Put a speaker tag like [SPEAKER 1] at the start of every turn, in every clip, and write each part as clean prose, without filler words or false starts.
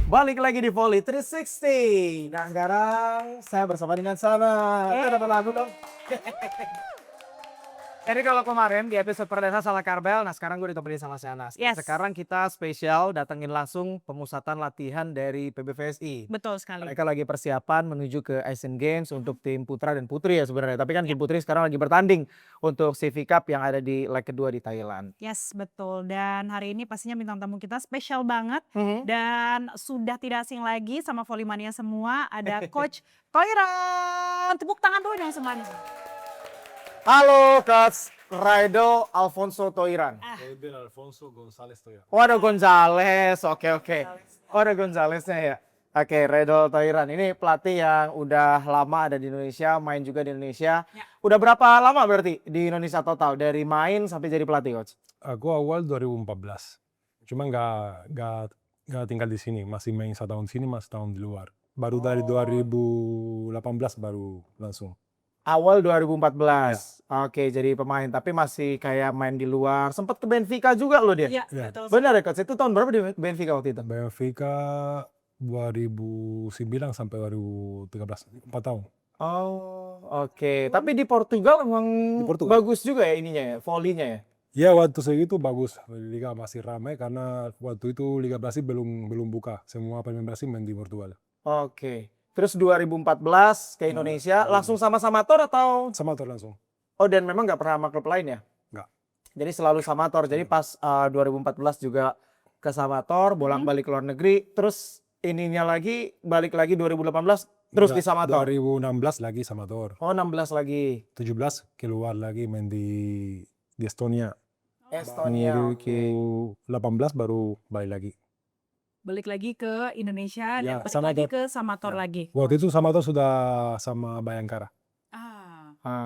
[SPEAKER 1] Balik lagi di Volley 360. Nah, sekarang saya bersama dengan Sana. Kita dapat lagu dong. Jadi kalau kemarin di episode perdana salah Karbel, nah sekarang gue ditemenin sama Shanas.
[SPEAKER 2] Yes.
[SPEAKER 1] Sekarang kita spesial datengin langsung pemusatan latihan dari PBVSI.
[SPEAKER 2] Betul sekali.
[SPEAKER 1] Mereka lagi persiapan menuju ke Asian Games untuk tim putra dan putri ya sebenarnya. Tapi kan tim putri sekarang lagi bertanding untuk CV Cup yang ada di leg kedua di Thailand.
[SPEAKER 2] Yes, betul. Dan hari ini pastinya bintang tamu kita spesial banget. Dan sudah tidak asing lagi sama Volleymania semua. Ada Coach Toiran. Tepuk tangan dulu dong semuanya.
[SPEAKER 1] Halo Coach Raido Alfonso Toiran.
[SPEAKER 3] Edwin Alfonso González Toya.
[SPEAKER 1] Oh ada Gonzales, oke. Oh ada Gonzalesnya ya. Oke, Raido Toiran ini pelatih yang udah lama ada di Indonesia, main juga di Indonesia.
[SPEAKER 2] Ya.
[SPEAKER 1] Udah berapa lama berarti di Indonesia total dari main sampai jadi pelatih, Coach?
[SPEAKER 3] Aku awal 2014. Cuma nggak tinggal di sini. Masih main 1 tahun sini, masih tahun di luar. Baru dari 2018 baru langsung.
[SPEAKER 1] Awal 2014. Oke, jadi pemain tapi masih kayak main di luar. Sempat ke Benfica juga loh dia.
[SPEAKER 2] Iya,
[SPEAKER 3] Ya.
[SPEAKER 2] betul.
[SPEAKER 1] Benar ya, Coach? Itu tahun berapa di Benfica waktu itu?
[SPEAKER 3] Benfica 2009 sampai 2013. 4 tahun.
[SPEAKER 1] Oh, oke. Tapi di Portugal emang
[SPEAKER 3] Di Portugal.
[SPEAKER 1] bagus juga ya ininya ya, volley-nya ya.
[SPEAKER 3] Ya waktu segitu bagus. Liga masih ramai karena waktu itu Liga Brasil belum buka. Semua pemain Brasil main di Portugal.
[SPEAKER 1] Oke. Terus 2014 ke Indonesia, langsung sama Samator atau?
[SPEAKER 3] Samator langsung.
[SPEAKER 1] Oh, dan memang nggak pernah sama klub lain ya?
[SPEAKER 3] Nggak.
[SPEAKER 1] Jadi selalu Samator. Jadi pas 2014 juga ke Samator, bolak-balik ke luar negeri. Terus ininya lagi, balik lagi 2018, terus di Samator.
[SPEAKER 3] 2016 lagi Samator.
[SPEAKER 1] Oh, 16 lagi.
[SPEAKER 3] 17 keluar lagi main di Estonia.
[SPEAKER 1] Estonia. Oke.
[SPEAKER 3] 18 baru balik lagi.
[SPEAKER 2] Balik lagi ke Indonesia
[SPEAKER 3] Ya,
[SPEAKER 2] dan balik
[SPEAKER 3] Samator.
[SPEAKER 2] lagi ke Samator lagi.
[SPEAKER 3] Waktu itu Samator sudah sama Bayangkara.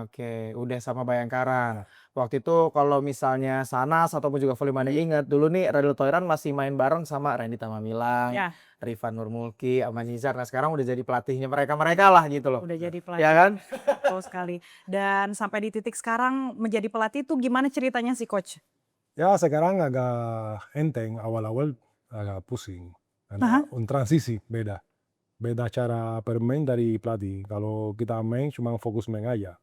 [SPEAKER 1] Oke, udah sama Bayangkara. Waktu itu kalau misalnya Sanas ataupun juga Volleymania ingat, dulu nih Raido Toiran masih main bareng sama Randy Tamamilang,
[SPEAKER 2] Ya,
[SPEAKER 1] Rifan Nurmulki, Aman Nizar. Nah sekarang udah jadi pelatihnya mereka lah gitu loh.
[SPEAKER 2] udah jadi pelatih.
[SPEAKER 1] Ya kan?
[SPEAKER 2] Betul sekali. Dan sampai di titik sekarang menjadi pelatih itu gimana ceritanya sih, Coach?
[SPEAKER 3] Ya sekarang agak enteng, awal-awal agak pusing.
[SPEAKER 2] Aha.
[SPEAKER 3] Karena transisi beda. Beda cara bermain dari pelatih. Kalau kita main cuma fokus main aja.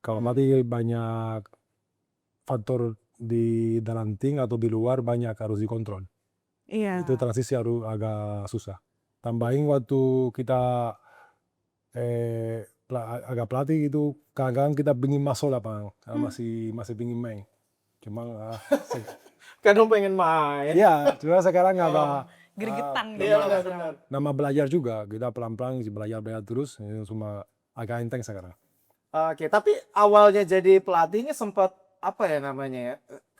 [SPEAKER 3] Kalau pelatih banyak faktor di dalam tim atau di luar banyak harus dikontrol.
[SPEAKER 2] Iya.
[SPEAKER 3] Itu transisi harus agak susah. Tambahin waktu kita agak pelatih itu kadang-kadang kita ingin masuk lapangan karena masih ingin main. Cuma
[SPEAKER 1] Kan lu pengen main.
[SPEAKER 3] ya cuma sekarang agak
[SPEAKER 2] Gregetan gitu.
[SPEAKER 1] Iya benar.
[SPEAKER 3] nama belajar juga kita pelan-pelan belajar terus cuma agak enteng sekarang.
[SPEAKER 1] Oke, tapi awalnya jadi pelatihnya sempat apa ya namanya ya?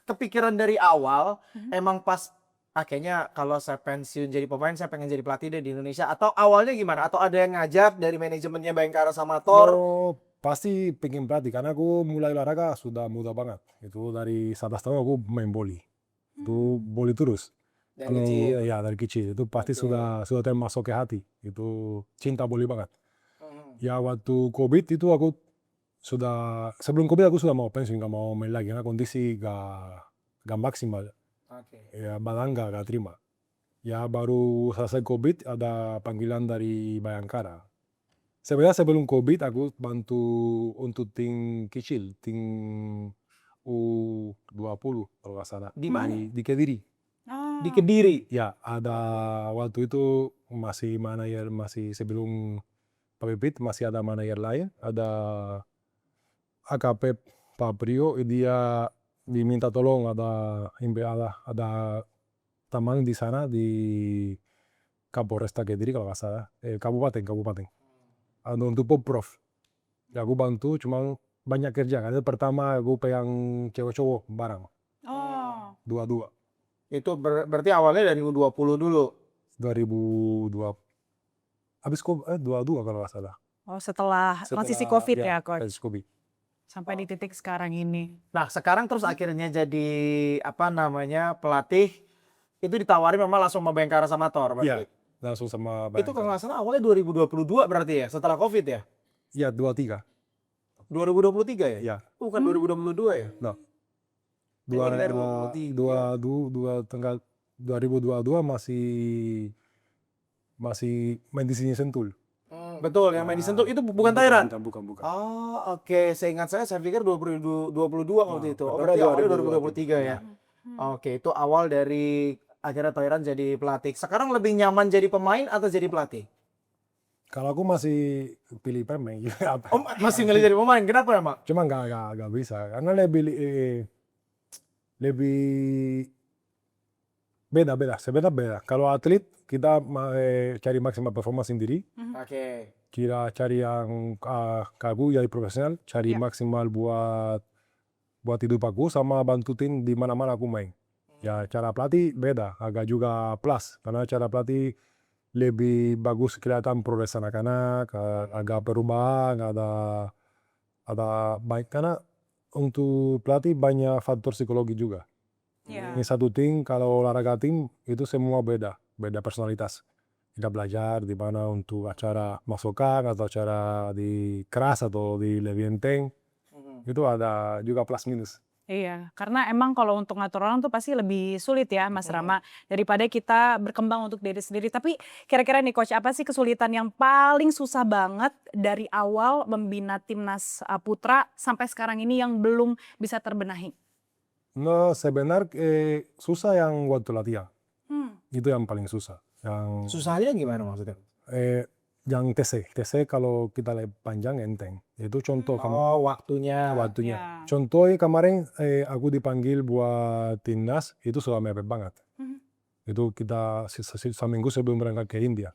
[SPEAKER 1] Kepikiran dari awal, emang pas kayaknya kalau saya pensiun jadi pemain saya pengen jadi pelatih deh di Indonesia, atau awalnya gimana? Atau ada yang ngajak dari manajemennya Bayangkara Samator?
[SPEAKER 3] Oh, pasti pengen pelatih karena aku mulai olahraga sudah muda banget. Itu dari 11 tahun aku main volley. Itu volley terus.
[SPEAKER 1] Dari kecil.
[SPEAKER 3] Ya dari kecil itu pasti sudah termasuk ke hati. Itu cinta volley banget. Ya waktu COVID itu aku sebelum COVID aku sudah mau pensiun, gak mau main lagi karena kondisi gak maksimal.
[SPEAKER 1] Oke.
[SPEAKER 3] Ya badan gak terima. Ya baru selesai COVID ada panggilan dari Bayangkara. Sebenarnya sebelum COVID aku bantu untuk tim kecil, tim U20 kalau nggak salah.
[SPEAKER 1] Di mana?
[SPEAKER 3] Di Kediri.
[SPEAKER 1] Di Kediri.
[SPEAKER 3] Ya ada waktu itu masih manajer, masih sebelum Pak Pipit masih ada manajer lain, ada AKP Pak Prio, dia diminta tolong ada taman di sana di Kapolresta Kediri kalau nggak salah, kabupaten. Untuk Poprov. Ya aku bantu cuma banyak kerja karena pertama aku pegang cewek-cowok bareng
[SPEAKER 2] Oh,
[SPEAKER 3] dua-dua
[SPEAKER 1] Itu berarti awalnya dari U20 dulu.
[SPEAKER 3] 2002 habis 22 kalau nggak salah.
[SPEAKER 2] setelah transisi COVID ya, Coach.
[SPEAKER 3] Habis COVID.
[SPEAKER 2] Sampai di titik sekarang ini.
[SPEAKER 1] Nah, sekarang terus akhirnya jadi apa namanya pelatih itu ditawari memang langsung sama Bayangkara Samator berarti.
[SPEAKER 3] Iya, langsung sama
[SPEAKER 1] Itu kalau
[SPEAKER 3] Bayangkara.
[SPEAKER 1] nggak salah awalnya 2022 berarti ya, setelah Covid ya?
[SPEAKER 3] Iya, 23.
[SPEAKER 1] 2023 ya?
[SPEAKER 3] Ya.
[SPEAKER 1] Bukan 2022 ya?
[SPEAKER 3] No.
[SPEAKER 1] Dari 2023.
[SPEAKER 3] 2022 masih masih main di sini Sentul.
[SPEAKER 1] Betul, yang main di Sentul itu bukan Thailand.
[SPEAKER 3] Bukan.
[SPEAKER 1] Oh, oke. Seingat saya pikir 2022 waktu itu. Oh,
[SPEAKER 3] karena
[SPEAKER 1] berarti awalnya
[SPEAKER 3] 2023
[SPEAKER 1] 2023 ya. Oke, itu awal dari akhirnya Thailand jadi pelatih. Sekarang lebih nyaman jadi pemain atau jadi pelatih?
[SPEAKER 3] Kalau aku masih pilih pemain, apa?
[SPEAKER 1] Oh, masih milih jadi pemain. Kenapa emang?
[SPEAKER 3] Cuma nggak bisa, karena lebih beda. Sebenarnya beda. Kalau atlet kita cari maksimal performa sendiri,
[SPEAKER 1] Oke.
[SPEAKER 3] kita cari yang kaku jadi profesional, cari
[SPEAKER 2] Iya.
[SPEAKER 3] maksimal buat hidup aku sama bantu tim di mana-mana aku main. Ya cara pelatih beda, agak juga plus karena cara pelatih lebih bagus kelihatan progres anak-anak, agak perubahan, ada baik karena untuk pelatih banyak faktor psikologi juga.
[SPEAKER 2] Iya.
[SPEAKER 3] Ini satu tim, kalau olahraga tim itu semua beda personalitas. Kita belajar di mana untuk acara masukan atau acara di keras atau di lebih enteng, itu ada juga plus minus.
[SPEAKER 2] Iya, karena emang kalau untuk ngatur orang tuh pasti lebih sulit ya Mas Rama, daripada kita berkembang untuk diri sendiri. Tapi kira-kira nih Coach, apa sih kesulitan yang paling susah banget dari awal membina timnas putra sampai sekarang ini yang belum bisa terbenahi?
[SPEAKER 3] No, sebenarnya susah yang waktu latihan.
[SPEAKER 2] Hmm.
[SPEAKER 3] Itu yang paling susah. Yang
[SPEAKER 1] Susahnya gimana maksudnya?
[SPEAKER 3] yang TC kalau kita lihat panjang enteng. Itu contoh
[SPEAKER 1] Oh, waktunya.
[SPEAKER 3] waktunya.
[SPEAKER 2] Ya.
[SPEAKER 3] Contoh kemarin aku dipanggil buat timnas itu sudah mepet banget.
[SPEAKER 2] Mhm.
[SPEAKER 3] Itu kita seminggu sebelum berangkat ke India.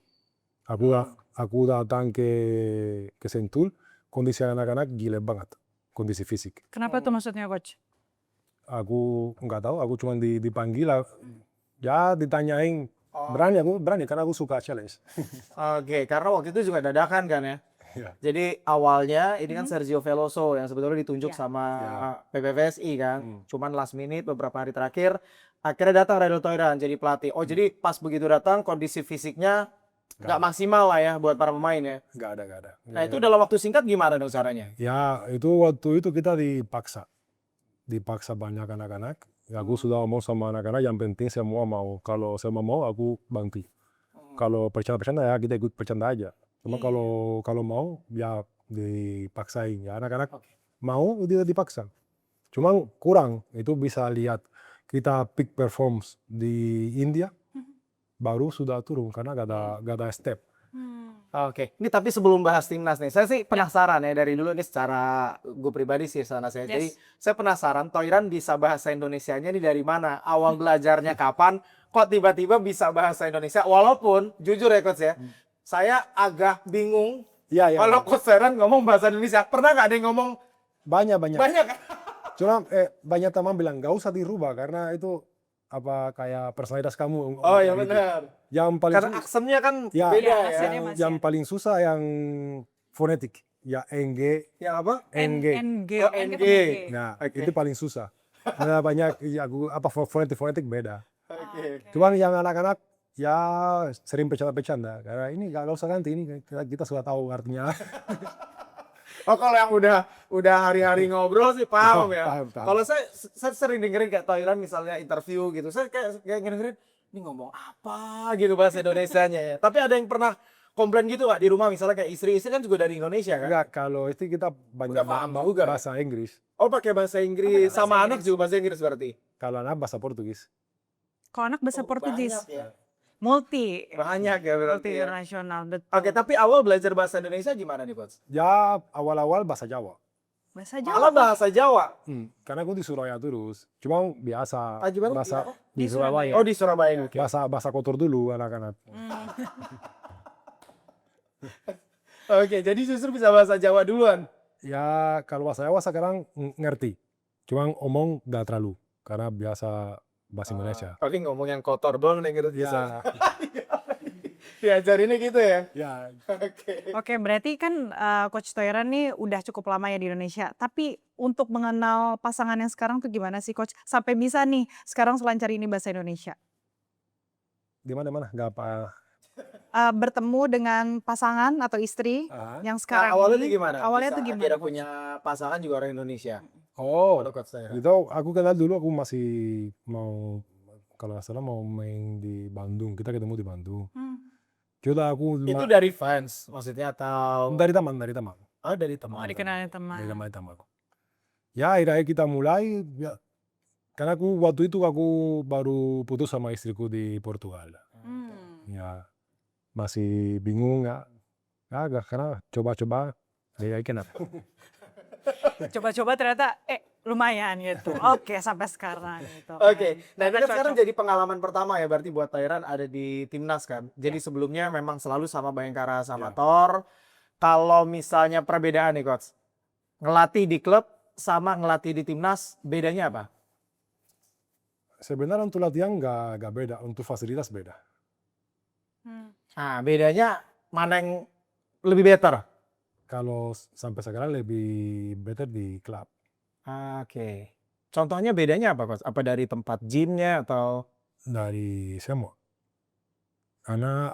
[SPEAKER 3] Aku datang ke Sentul, kondisi anak-anak gila banget, kondisi fisik.
[SPEAKER 2] Kenapa tuh maksudnya Coach?
[SPEAKER 3] Aku nggak tahu, aku cuma dipanggil, ya ditanyain. Aku berani karena aku suka challenge.
[SPEAKER 1] Oke, karena waktu itu juga dadakan kan ya.
[SPEAKER 3] Iya.
[SPEAKER 1] Jadi awalnya ini kan Sergio Veloso yang sebetulnya ditunjuk
[SPEAKER 2] Iya.
[SPEAKER 1] sama
[SPEAKER 3] Iya.
[SPEAKER 1] PPVSI kan. Cuman last minute beberapa hari terakhir akhirnya datang Redel Toiran jadi pelatih. Oh, jadi pas begitu datang kondisi fisiknya nggak maksimal lah ya buat para pemain ya.
[SPEAKER 3] Nggak ada.
[SPEAKER 1] Nah, itu dalam waktu singkat gimana dong caranya?
[SPEAKER 3] Ya itu waktu itu kita dipaksa banyak anak-anak. Aku sudah ngomong sama anak-anak, yang penting semua mau. Kalau semua mau, aku bantu. Kalau bercanda-bercanda ya kita ikut bercanda aja. Cuma kalau mau ya dipaksain. Ya anak-anak mau dia dipaksa. Cuma kurang, itu bisa lihat kita peak performance di India, baru sudah turun karena gak ada step.
[SPEAKER 1] Oke, ini tapi sebelum bahas timnas nih, saya sih penasaran ya dari dulu ini secara gue pribadi sih sana saya. Jadi saya penasaran Toiran bisa bahasa Indonesianya ini dari mana? Awal belajarnya kapan? Kok tiba-tiba bisa bahasa Indonesia? Walaupun jujur ya Coach ya, saya agak bingung
[SPEAKER 3] Ya.
[SPEAKER 1] kalau Coach Toiran ngomong bahasa Indonesia. Pernah nggak ada yang ngomong
[SPEAKER 3] Banyak.
[SPEAKER 1] banyak?
[SPEAKER 3] Cuma banyak teman bilang gak usah dirubah karena itu apa kayak personalitas kamu.
[SPEAKER 1] Oh ya
[SPEAKER 3] Gitu.
[SPEAKER 1] benar.
[SPEAKER 3] Yang paling
[SPEAKER 1] Karena aksennya kan
[SPEAKER 3] ya,
[SPEAKER 1] beda ya.
[SPEAKER 2] aksennya Mas,
[SPEAKER 3] yang
[SPEAKER 2] ya.
[SPEAKER 3] paling susah yang fonetik. Ya NG,
[SPEAKER 1] Yang apa?
[SPEAKER 3] NG.
[SPEAKER 2] NG.
[SPEAKER 1] Oh,
[SPEAKER 2] NG.
[SPEAKER 1] NG.
[SPEAKER 3] Nah,
[SPEAKER 1] Oke.
[SPEAKER 3] itu paling susah. Ada banyak ya fonetik beda.
[SPEAKER 1] Oke.
[SPEAKER 3] Cuman yang anak-anak ya sering bercanda-bercanda karena ini gak usah ganti, ini kita sudah tahu artinya.
[SPEAKER 1] Oh, kalau yang udah hari-hari ngobrol sih paham ya.
[SPEAKER 3] Paham.
[SPEAKER 1] Kalau saya sering dengerin kayak Toiran misalnya interview gitu. Saya kayak dengerin ini ngomong apa gitu bahasa Indonesianya ya. Tapi ada yang pernah komplain gitu nggak di rumah misalnya kayak istri kan juga dari Indonesia kan?
[SPEAKER 3] Enggak, kalau itu kita banyak
[SPEAKER 1] Udah paham juga.
[SPEAKER 3] bahasa Inggris.
[SPEAKER 1] Oh, pakai bahasa Inggris sama anak juga bahasa Inggris berarti.
[SPEAKER 3] Kalau anak bahasa Portugis.
[SPEAKER 2] Kalau anak bahasa
[SPEAKER 1] Oh,
[SPEAKER 2] Portugis,
[SPEAKER 1] banyak ya.
[SPEAKER 2] multi
[SPEAKER 1] Banyak ya berarti. Ya.
[SPEAKER 2] internasional, betul.
[SPEAKER 1] Oke, tapi awal belajar bahasa Indonesia gimana nih, Coach?
[SPEAKER 3] Ya awal-awal bahasa Jawa.
[SPEAKER 2] Bahasa
[SPEAKER 1] Malah
[SPEAKER 2] Jawa.
[SPEAKER 1] bahasa Jawa.
[SPEAKER 3] Karena aku di Surabaya terus. Cuma biasa
[SPEAKER 1] Gimana?
[SPEAKER 3] bahasa
[SPEAKER 2] Di
[SPEAKER 3] di Surabaya.
[SPEAKER 1] Oh, di Surabaya. Oke.
[SPEAKER 3] Bahasa kotor dulu anak-anak.
[SPEAKER 1] Oke, jadi justru bisa bahasa Jawa duluan.
[SPEAKER 3] Ya kalau bahasa Jawa sekarang ngerti. Cuma omong gak terlalu karena biasa bahasa Indonesia.
[SPEAKER 1] Paling ngomong yang kotor doang nih gitu
[SPEAKER 3] Ya.
[SPEAKER 1] Diajarinnya gitu ya.
[SPEAKER 3] Ya,
[SPEAKER 1] Oke.
[SPEAKER 2] Oke, berarti kan Coach Toiran nih udah cukup lama ya di Indonesia. Tapi untuk mengenal pasangan yang sekarang tuh gimana sih Coach? Sampai bisa nih sekarang selancar ini bahasa Indonesia.
[SPEAKER 3] di mana-mana gak apa.
[SPEAKER 2] Bertemu dengan pasangan atau istri yang
[SPEAKER 1] Nah,
[SPEAKER 2] sekarang
[SPEAKER 1] awalnya
[SPEAKER 2] ini.
[SPEAKER 1] tuh gimana?
[SPEAKER 2] Awalnya
[SPEAKER 1] Bisa
[SPEAKER 2] tuh gimana?
[SPEAKER 1] akhirnya
[SPEAKER 2] Coach?
[SPEAKER 1] punya pasangan juga orang Indonesia.
[SPEAKER 3] Oh,
[SPEAKER 1] Kalau Coach Toiran.
[SPEAKER 3] itu aku kenal dulu, aku masih mau, kalau nggak salah mau main di Bandung. Kita ketemu di Bandung. Coba aku
[SPEAKER 1] Itu dari fans maksudnya atau
[SPEAKER 3] dari teman,
[SPEAKER 1] oh dari
[SPEAKER 2] Oh,
[SPEAKER 1] teman.
[SPEAKER 2] dikenalin teman.
[SPEAKER 3] dari teman. Ya akhirnya kita mulai, ya, karena waktu itu aku baru putus sama istriku di Portugal.
[SPEAKER 2] Hmm.
[SPEAKER 3] Ya masih bingung ya, karena coba-coba, ya kenapa?
[SPEAKER 2] Coba-coba ternyata lumayan gitu. Oke, sampai sekarang gitu.
[SPEAKER 1] Oke, nah ini
[SPEAKER 2] Karena
[SPEAKER 1] kan sekarang
[SPEAKER 2] cocok.
[SPEAKER 1] jadi pengalaman pertama ya berarti buat Thairan ada di timnas kan. Jadi sebelumnya memang selalu sama Bayangkara sama
[SPEAKER 3] Ya.
[SPEAKER 1] Tor. Kalau misalnya perbedaan nih coach, ngelatih di klub sama ngelatih di timnas bedanya apa?
[SPEAKER 3] Sebenarnya untuk latihan nggak beda, untuk fasilitas beda.
[SPEAKER 2] Hmm.
[SPEAKER 1] Nah bedanya mana yang lebih better?
[SPEAKER 3] Kalau sampai sekarang lebih better di klub.
[SPEAKER 1] Oke. Contohnya bedanya apa coach? Apa dari tempat gymnya atau?
[SPEAKER 3] Dari semua. Karena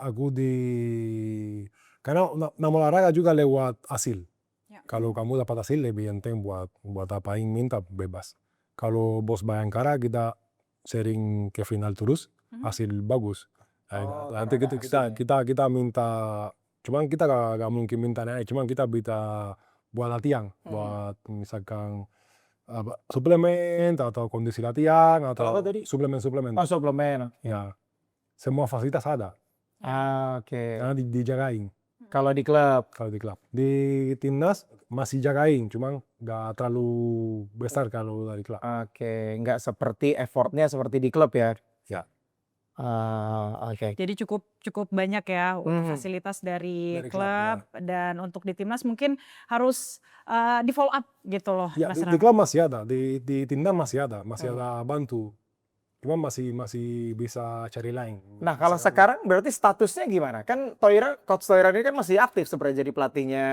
[SPEAKER 3] karena nama olahraga juga lewat hasil.
[SPEAKER 2] Ya.
[SPEAKER 3] Kalau kamu dapat hasil lebih penting buat apa yang minta bebas. Kalau bos Bayangkara kita sering ke final terus, hasil bagus.
[SPEAKER 1] Oh,
[SPEAKER 3] Nanti
[SPEAKER 1] karena ada
[SPEAKER 3] kita minta, cuman kita gak mungkin minta naik, cuman kita bisa buat latihan, buat misalkan suplemen atau kondisi latihan atau
[SPEAKER 1] apa tadi?
[SPEAKER 3] suplemen.
[SPEAKER 1] Oh, suplemen.
[SPEAKER 3] Ya, semua fasilitas ada.
[SPEAKER 1] Oke.
[SPEAKER 3] Karena dijagain
[SPEAKER 1] Kalau di klub.
[SPEAKER 3] kalau di klub. Di timnas masih jagain, cuman gak terlalu besar kalau dari klub.
[SPEAKER 1] Oke, nggak seperti effortnya seperti di klub ya.
[SPEAKER 3] Ya.
[SPEAKER 1] Oke.
[SPEAKER 2] Jadi cukup banyak ya fasilitas dari
[SPEAKER 3] Dari klub, ya.
[SPEAKER 2] klub dan untuk di timnas mungkin harus di follow up gitu loh,
[SPEAKER 3] Ya,
[SPEAKER 2] Mas
[SPEAKER 3] di
[SPEAKER 2] Ram.
[SPEAKER 3] klub masih ada, di timnas masih ada bantu. Cuma masih bisa cari lain.
[SPEAKER 1] Nah, kalau sekarang berarti statusnya gimana? Kan Coach Toiran ini kan masih aktif sebenarnya jadi pelatihnya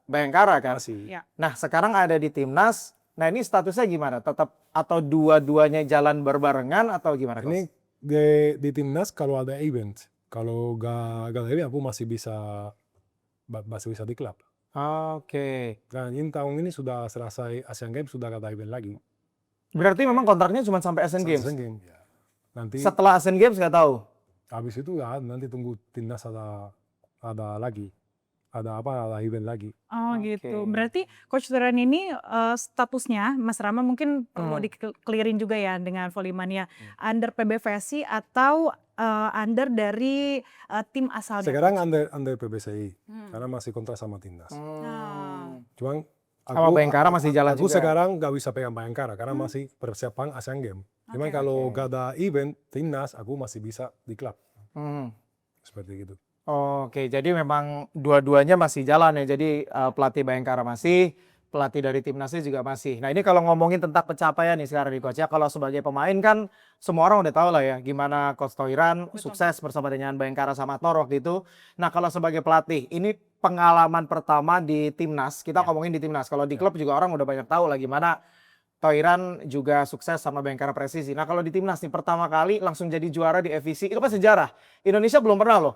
[SPEAKER 1] Bayangkara kan.
[SPEAKER 3] Masih.
[SPEAKER 2] Ya.
[SPEAKER 1] Nah, sekarang ada di timnas. Nah, ini statusnya gimana? Tetap atau dua-duanya jalan berbarengan atau gimana, Coach?
[SPEAKER 3] Ini di timnas kalau ada event, kalau gak ada event aku masih bisa di klub.
[SPEAKER 1] Oke.
[SPEAKER 3] Dan ini tahun ini sudah selesai Asian Games, sudah gak ada event lagi.
[SPEAKER 1] Berarti memang kontraknya cuma sampai Asian Games.
[SPEAKER 3] Asian Games, ya. Nanti
[SPEAKER 1] Setelah Asian Games nggak tahu.
[SPEAKER 3] habis itu ya nanti tunggu timnas ada lagi, ada event lagi.
[SPEAKER 2] Oh
[SPEAKER 1] Oke.
[SPEAKER 2] gitu. Berarti Coach Turan ini statusnya Mas Rama mungkin perlu di-clearin juga ya dengan Volley-Mania. Under PBVSI atau under dari tim asalnya?
[SPEAKER 3] Sekarang under PBSI, karena masih kontrak sama timnas. Cuman
[SPEAKER 1] Sama Bayangkara masih jalan
[SPEAKER 3] aku
[SPEAKER 1] juga.
[SPEAKER 3] sekarang gak bisa pegang Bayangkara karena masih persiapan Asian Games. Cuman kalau gak ada event timnas, aku masih bisa di klub. Seperti gitu.
[SPEAKER 1] Oke, jadi memang dua-duanya masih jalan ya. Jadi pelatih Bayangkara masih, pelatih dari timnasnya juga masih. Nah ini kalau ngomongin tentang pencapaian nih sekarang nih Coach ya. Kalau sebagai pemain kan semua orang udah tahu lah ya gimana Coach Toiran sukses bersama dengan Bayangkara sama Tor waktu itu. Nah kalau sebagai pelatih, ini pengalaman pertama di timnas. Kita ngomongin di timnas. Kalau di klub juga orang udah banyak tahu lah gimana Toiran juga sukses sama Bayangkara Presisi. Nah kalau di timnas nih pertama kali langsung jadi juara di FVC, itu kan sejarah. Indonesia belum pernah loh.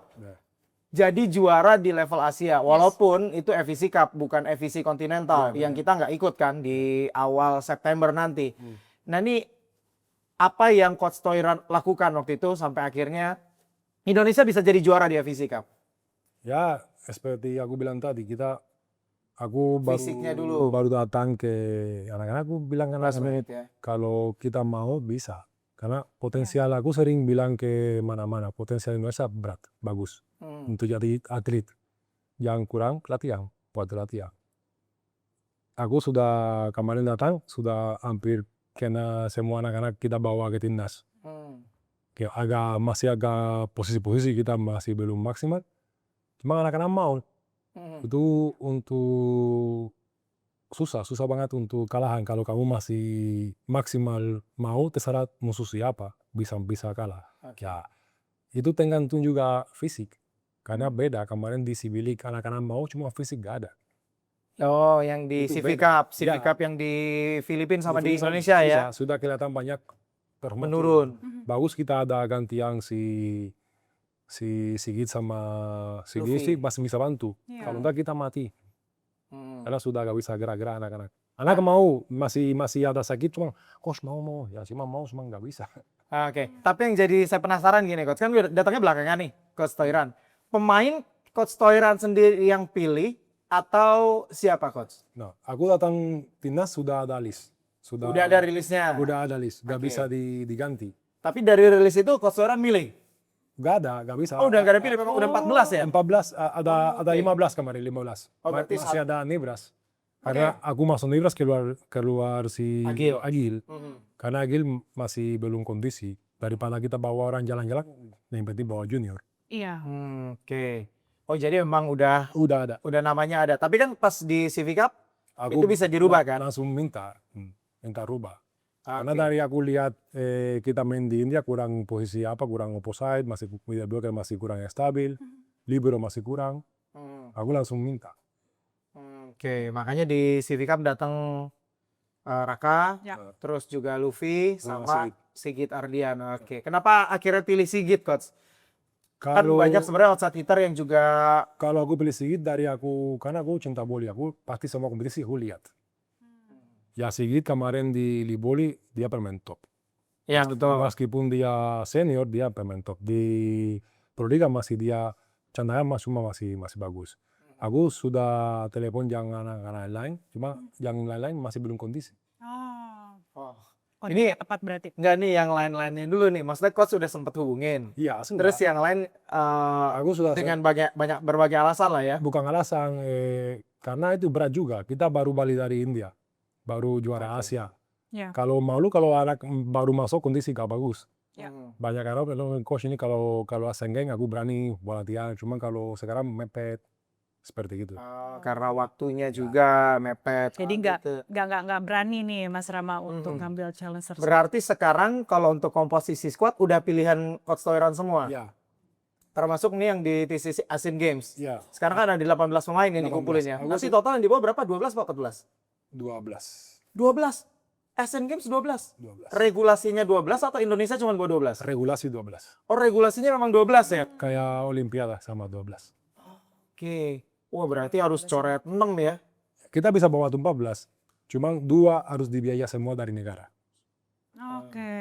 [SPEAKER 1] Jadi juara di level Asia, walaupun itu FVC Cup bukan FVC Continental yang kita nggak ikut kan di awal September nanti. Nah ini apa yang Coach Toiran lakukan waktu itu sampai akhirnya Indonesia bisa jadi juara di FVC Cup?
[SPEAKER 3] Ya seperti aku bilang tadi, aku
[SPEAKER 1] Fisiknya dulu.
[SPEAKER 3] baru datang ke anak-anak, aku bilang kan
[SPEAKER 1] Last minute ya.
[SPEAKER 3] kalau kita mau bisa. Karena potensial aku sering bilang ke mana-mana, potensial Indonesia berat, bagus. Untuk jadi atlet. Yang kurang latihan, buat latihan. Aku sudah kemarin datang, sudah hampir kena semua anak-anak kita bawa ke timnas. Masih agak posisi-posisi kita masih belum maksimal. Cuma anak-anak mau. Itu untuk susah banget untuk kalahan. Kalau kamu masih maksimal mau, terserah musuh siapa, bisa kalah. Ya, itu tergantung juga fisik. Karena beda, kemarin di Sibilik anak-anak mau cuma fisik gak ada.
[SPEAKER 1] Oh, yang di
[SPEAKER 3] Itu
[SPEAKER 1] CV
[SPEAKER 3] beda.
[SPEAKER 1] Cup, CV
[SPEAKER 3] Ya.
[SPEAKER 1] Cup yang di Filipina sama di
[SPEAKER 3] Filipina
[SPEAKER 1] Indonesia ya.
[SPEAKER 3] Sudah kelihatan banyak
[SPEAKER 1] Menurun.
[SPEAKER 3] Bagus kita ada gantian si Sigit sama si
[SPEAKER 1] Luffy.
[SPEAKER 3] Gizi masih bisa bantu.
[SPEAKER 2] Iya.
[SPEAKER 3] Kalau enggak kita mati. Karena sudah gak bisa gerak-gerak anak-anak. Anak mau masih ada sakit cuma coach mau ya cuma gak bisa.
[SPEAKER 1] Oke, tapi yang jadi saya penasaran gini Coach, kan datangnya belakangan nih Coach Toiran. pemain Coach Toiran sendiri yang pilih atau siapa Coach?
[SPEAKER 3] Nah, aku datang timnas sudah ada list.
[SPEAKER 1] Udah ada rilisnya.
[SPEAKER 3] Udah ada list, gak
[SPEAKER 1] Oke.
[SPEAKER 3] bisa diganti.
[SPEAKER 1] Tapi dari rilis itu Coach Toiran milih.
[SPEAKER 3] Gak ada, gak bisa.
[SPEAKER 1] Oh, udah gak ada pilih, memang udah 14 ya?
[SPEAKER 3] 14, ada
[SPEAKER 1] oke.
[SPEAKER 3] 15 kemarin, 15.
[SPEAKER 1] Oh, berarti
[SPEAKER 3] Masih ada Nebras. Karena aku masuk Nebras keluar si
[SPEAKER 1] Agil.
[SPEAKER 3] Karena Agil masih belum kondisi. Daripada kita bawa orang jalan-jalan, yang penting bawa junior.
[SPEAKER 2] Iya.
[SPEAKER 1] Oke. Oh, jadi memang udah
[SPEAKER 3] Udah ada.
[SPEAKER 1] namanya ada. Tapi kan pas di CV Cup
[SPEAKER 3] Aku
[SPEAKER 1] itu bisa dirubah kan?
[SPEAKER 3] langsung minta rubah. Karena
[SPEAKER 1] Oke.
[SPEAKER 3] dari aku lihat kita main di India kurang posisi kurang offside, masih middle blocker masih kurang stabil, libero masih kurang. Aku langsung minta.
[SPEAKER 1] Oke, makanya di CV Cup datang Raka,
[SPEAKER 2] Ya.
[SPEAKER 1] terus juga Luffy sama
[SPEAKER 3] Sigit.
[SPEAKER 1] Sigit Ardian. Oke, kenapa akhirnya pilih Sigit, Coach? Kan
[SPEAKER 3] Kalau
[SPEAKER 1] banyak sebenarnya outside hitter yang juga
[SPEAKER 3] kalau aku pilih Sigit karena aku cinta voli, aku pasti semua kompetisi aku lihat. Ya Sigit kemarin di Liboli dia pemain top.
[SPEAKER 1] ya betul.
[SPEAKER 3] Meskipun dia senior dia pemain top. Di Proliga masih dia candanya cuma masih bagus. Aku sudah telepon yang anak-anak lain, cuma yang lain masih belum kondisi.
[SPEAKER 2] Oh.
[SPEAKER 1] Oh,
[SPEAKER 2] Ini
[SPEAKER 1] ini
[SPEAKER 2] tepat berarti.
[SPEAKER 1] enggak nih yang lain-lainnya dulu nih. Maksudnya Coach sudah sempat hubungin.
[SPEAKER 3] Iya,
[SPEAKER 1] Terus yang lain
[SPEAKER 3] aku sudah
[SPEAKER 1] dengan berbagai alasan lah ya.
[SPEAKER 3] bukan alasan karena itu berat juga. Kita baru balik dari India, baru juara Asia.
[SPEAKER 2] Ya.
[SPEAKER 3] Kalau malu kalau anak baru masuk kondisi gak bagus.
[SPEAKER 2] Ya.
[SPEAKER 3] Banyak orang bilang coach ini kalau Asian Games aku berani buat latihan, cuma kalau sekarang mepet seperti gitu.
[SPEAKER 1] Karena waktunya juga mepet.
[SPEAKER 2] Jadi
[SPEAKER 1] gitu.
[SPEAKER 2] nggak berani nih Mas Rama untuk ngambil challenge tersebut.
[SPEAKER 1] Berarti sekarang kalau untuk komposisi squad udah pilihan Coach Toiran semua.
[SPEAKER 3] Ya,
[SPEAKER 1] Termasuk nih yang di TCC Asian Games.
[SPEAKER 3] ya.
[SPEAKER 1] Sekarang kan ada 18 pemain yang
[SPEAKER 3] 18.
[SPEAKER 1] dikumpulin ya.
[SPEAKER 3] Aku
[SPEAKER 1] Nanti total yang di bawah berapa? 12 apa 14?
[SPEAKER 3] 12.
[SPEAKER 1] 12. Asian Games 12.
[SPEAKER 3] 12.
[SPEAKER 1] Regulasinya 12 atau Indonesia cuma bawa 12?
[SPEAKER 3] Regulasi 12.
[SPEAKER 1] Oh, regulasinya memang 12 ya?
[SPEAKER 3] Kayak Olimpiade sama 12.
[SPEAKER 1] Oke. Wah, berarti harus coret 6 ya.
[SPEAKER 3] Kita bisa bawa tuh 14. Cuma 2 harus dibiaya semua dari negara.
[SPEAKER 2] Oke.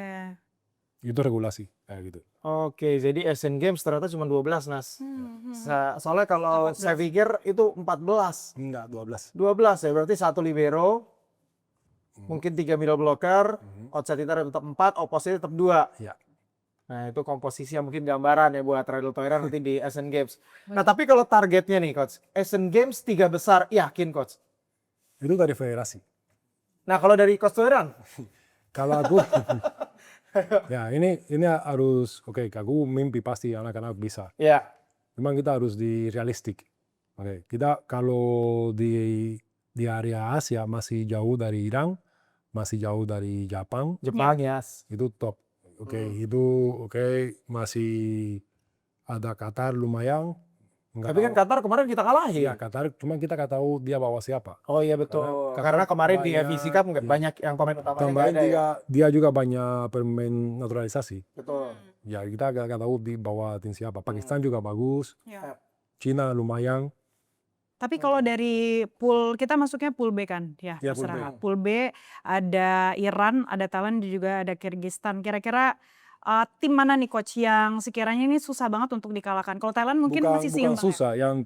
[SPEAKER 3] Itu regulasi kayak gitu.
[SPEAKER 1] Oke, jadi Asian Games ternyata cuma 12, Nas.
[SPEAKER 2] Hmm.
[SPEAKER 1] Soalnya kalau saya pikir itu 14.
[SPEAKER 3] Enggak, 12.
[SPEAKER 1] 12 ya, berarti 1 libero, mungkin 3 middle blocker, outside hitter tetap 4, opposite tetap 2.
[SPEAKER 3] Ya.
[SPEAKER 1] Nah, itu komposisi yang mungkin gambaran ya buat Radul Toiran nanti di Asian Games. Nah, tapi kalau targetnya nih, Coach, Asian Games 3 besar, yakin, Coach?
[SPEAKER 3] Itu dari federasi.
[SPEAKER 1] Nah, kalau dari Coach Toiran?
[SPEAKER 3] Kalau aku ya ini harus aku mimpi pasti anak-anak bisa.
[SPEAKER 1] Ya.
[SPEAKER 3] Memang kita harus di realistik. Oke, kita kalau di area Asia masih jauh dari Iran, masih jauh dari Jepang,
[SPEAKER 1] Jepang ya.
[SPEAKER 3] itu top. Itu masih ada Qatar lumayan. Nggak
[SPEAKER 1] Tapi kan
[SPEAKER 3] tahu.
[SPEAKER 1] Qatar kemarin kita kalahin.
[SPEAKER 3] Iya Qatar, cuma kita nggak tahu dia bawa siapa.
[SPEAKER 1] Oh iya betul.
[SPEAKER 3] Karena
[SPEAKER 1] Karena kemarin di
[SPEAKER 3] banyak-
[SPEAKER 1] FVC Cup
[SPEAKER 3] iya.
[SPEAKER 1] banyak yang pemain utamanya nggak
[SPEAKER 3] Tambahan
[SPEAKER 1] ada ya.
[SPEAKER 3] dia juga banyak pemain naturalisasi.
[SPEAKER 1] Betul.
[SPEAKER 3] Ya kita nggak tahu di bawah tim siapa. Pakistan juga bagus,
[SPEAKER 2] Ya.
[SPEAKER 3] Cina lumayan.
[SPEAKER 2] Tapi kalau dari pool kita masuknya pool B kan, ya,
[SPEAKER 3] Ya,
[SPEAKER 2] Mas
[SPEAKER 3] pool B.
[SPEAKER 2] Rama. Pool B ada Iran, ada Thailand, juga ada Kyrgyzstan. Kira-kira tim mana nih coach yang sekiranya ini susah banget untuk dikalahkan? Kalau Thailand mungkin masih
[SPEAKER 3] Bukan
[SPEAKER 2] seimbang
[SPEAKER 3] susah, yang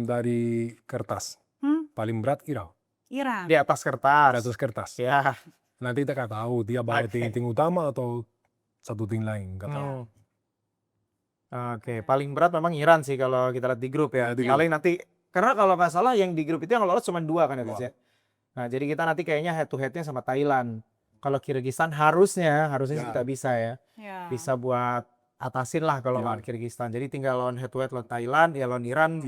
[SPEAKER 3] dari kertas.
[SPEAKER 2] ya?
[SPEAKER 3] Paling berat Iran.
[SPEAKER 2] Iran.
[SPEAKER 1] Di atas kertas.
[SPEAKER 3] Atas kertas.
[SPEAKER 1] Ya.
[SPEAKER 3] Nanti kita nggak tahu dia bawa
[SPEAKER 1] Oke.
[SPEAKER 3] tim utama atau satu tim lain. Nggak tahu.
[SPEAKER 1] Oke, paling berat memang Iran sih kalau kita lihat di grup ya. Paling nanti karena kalau nggak salah yang di grup itu yang lolos cuma 2 kan ya, Coach ya. Nah, jadi kita nanti kayaknya head to headnya sama Thailand. Kalau Kyrgyzstan harusnya sih kita bisa ya.
[SPEAKER 2] Ya.
[SPEAKER 1] Bisa buat atasin lah kalau lawan Kyrgyzstan. Jadi tinggal lawan head to head lawan Thailand, ya lawan Iran.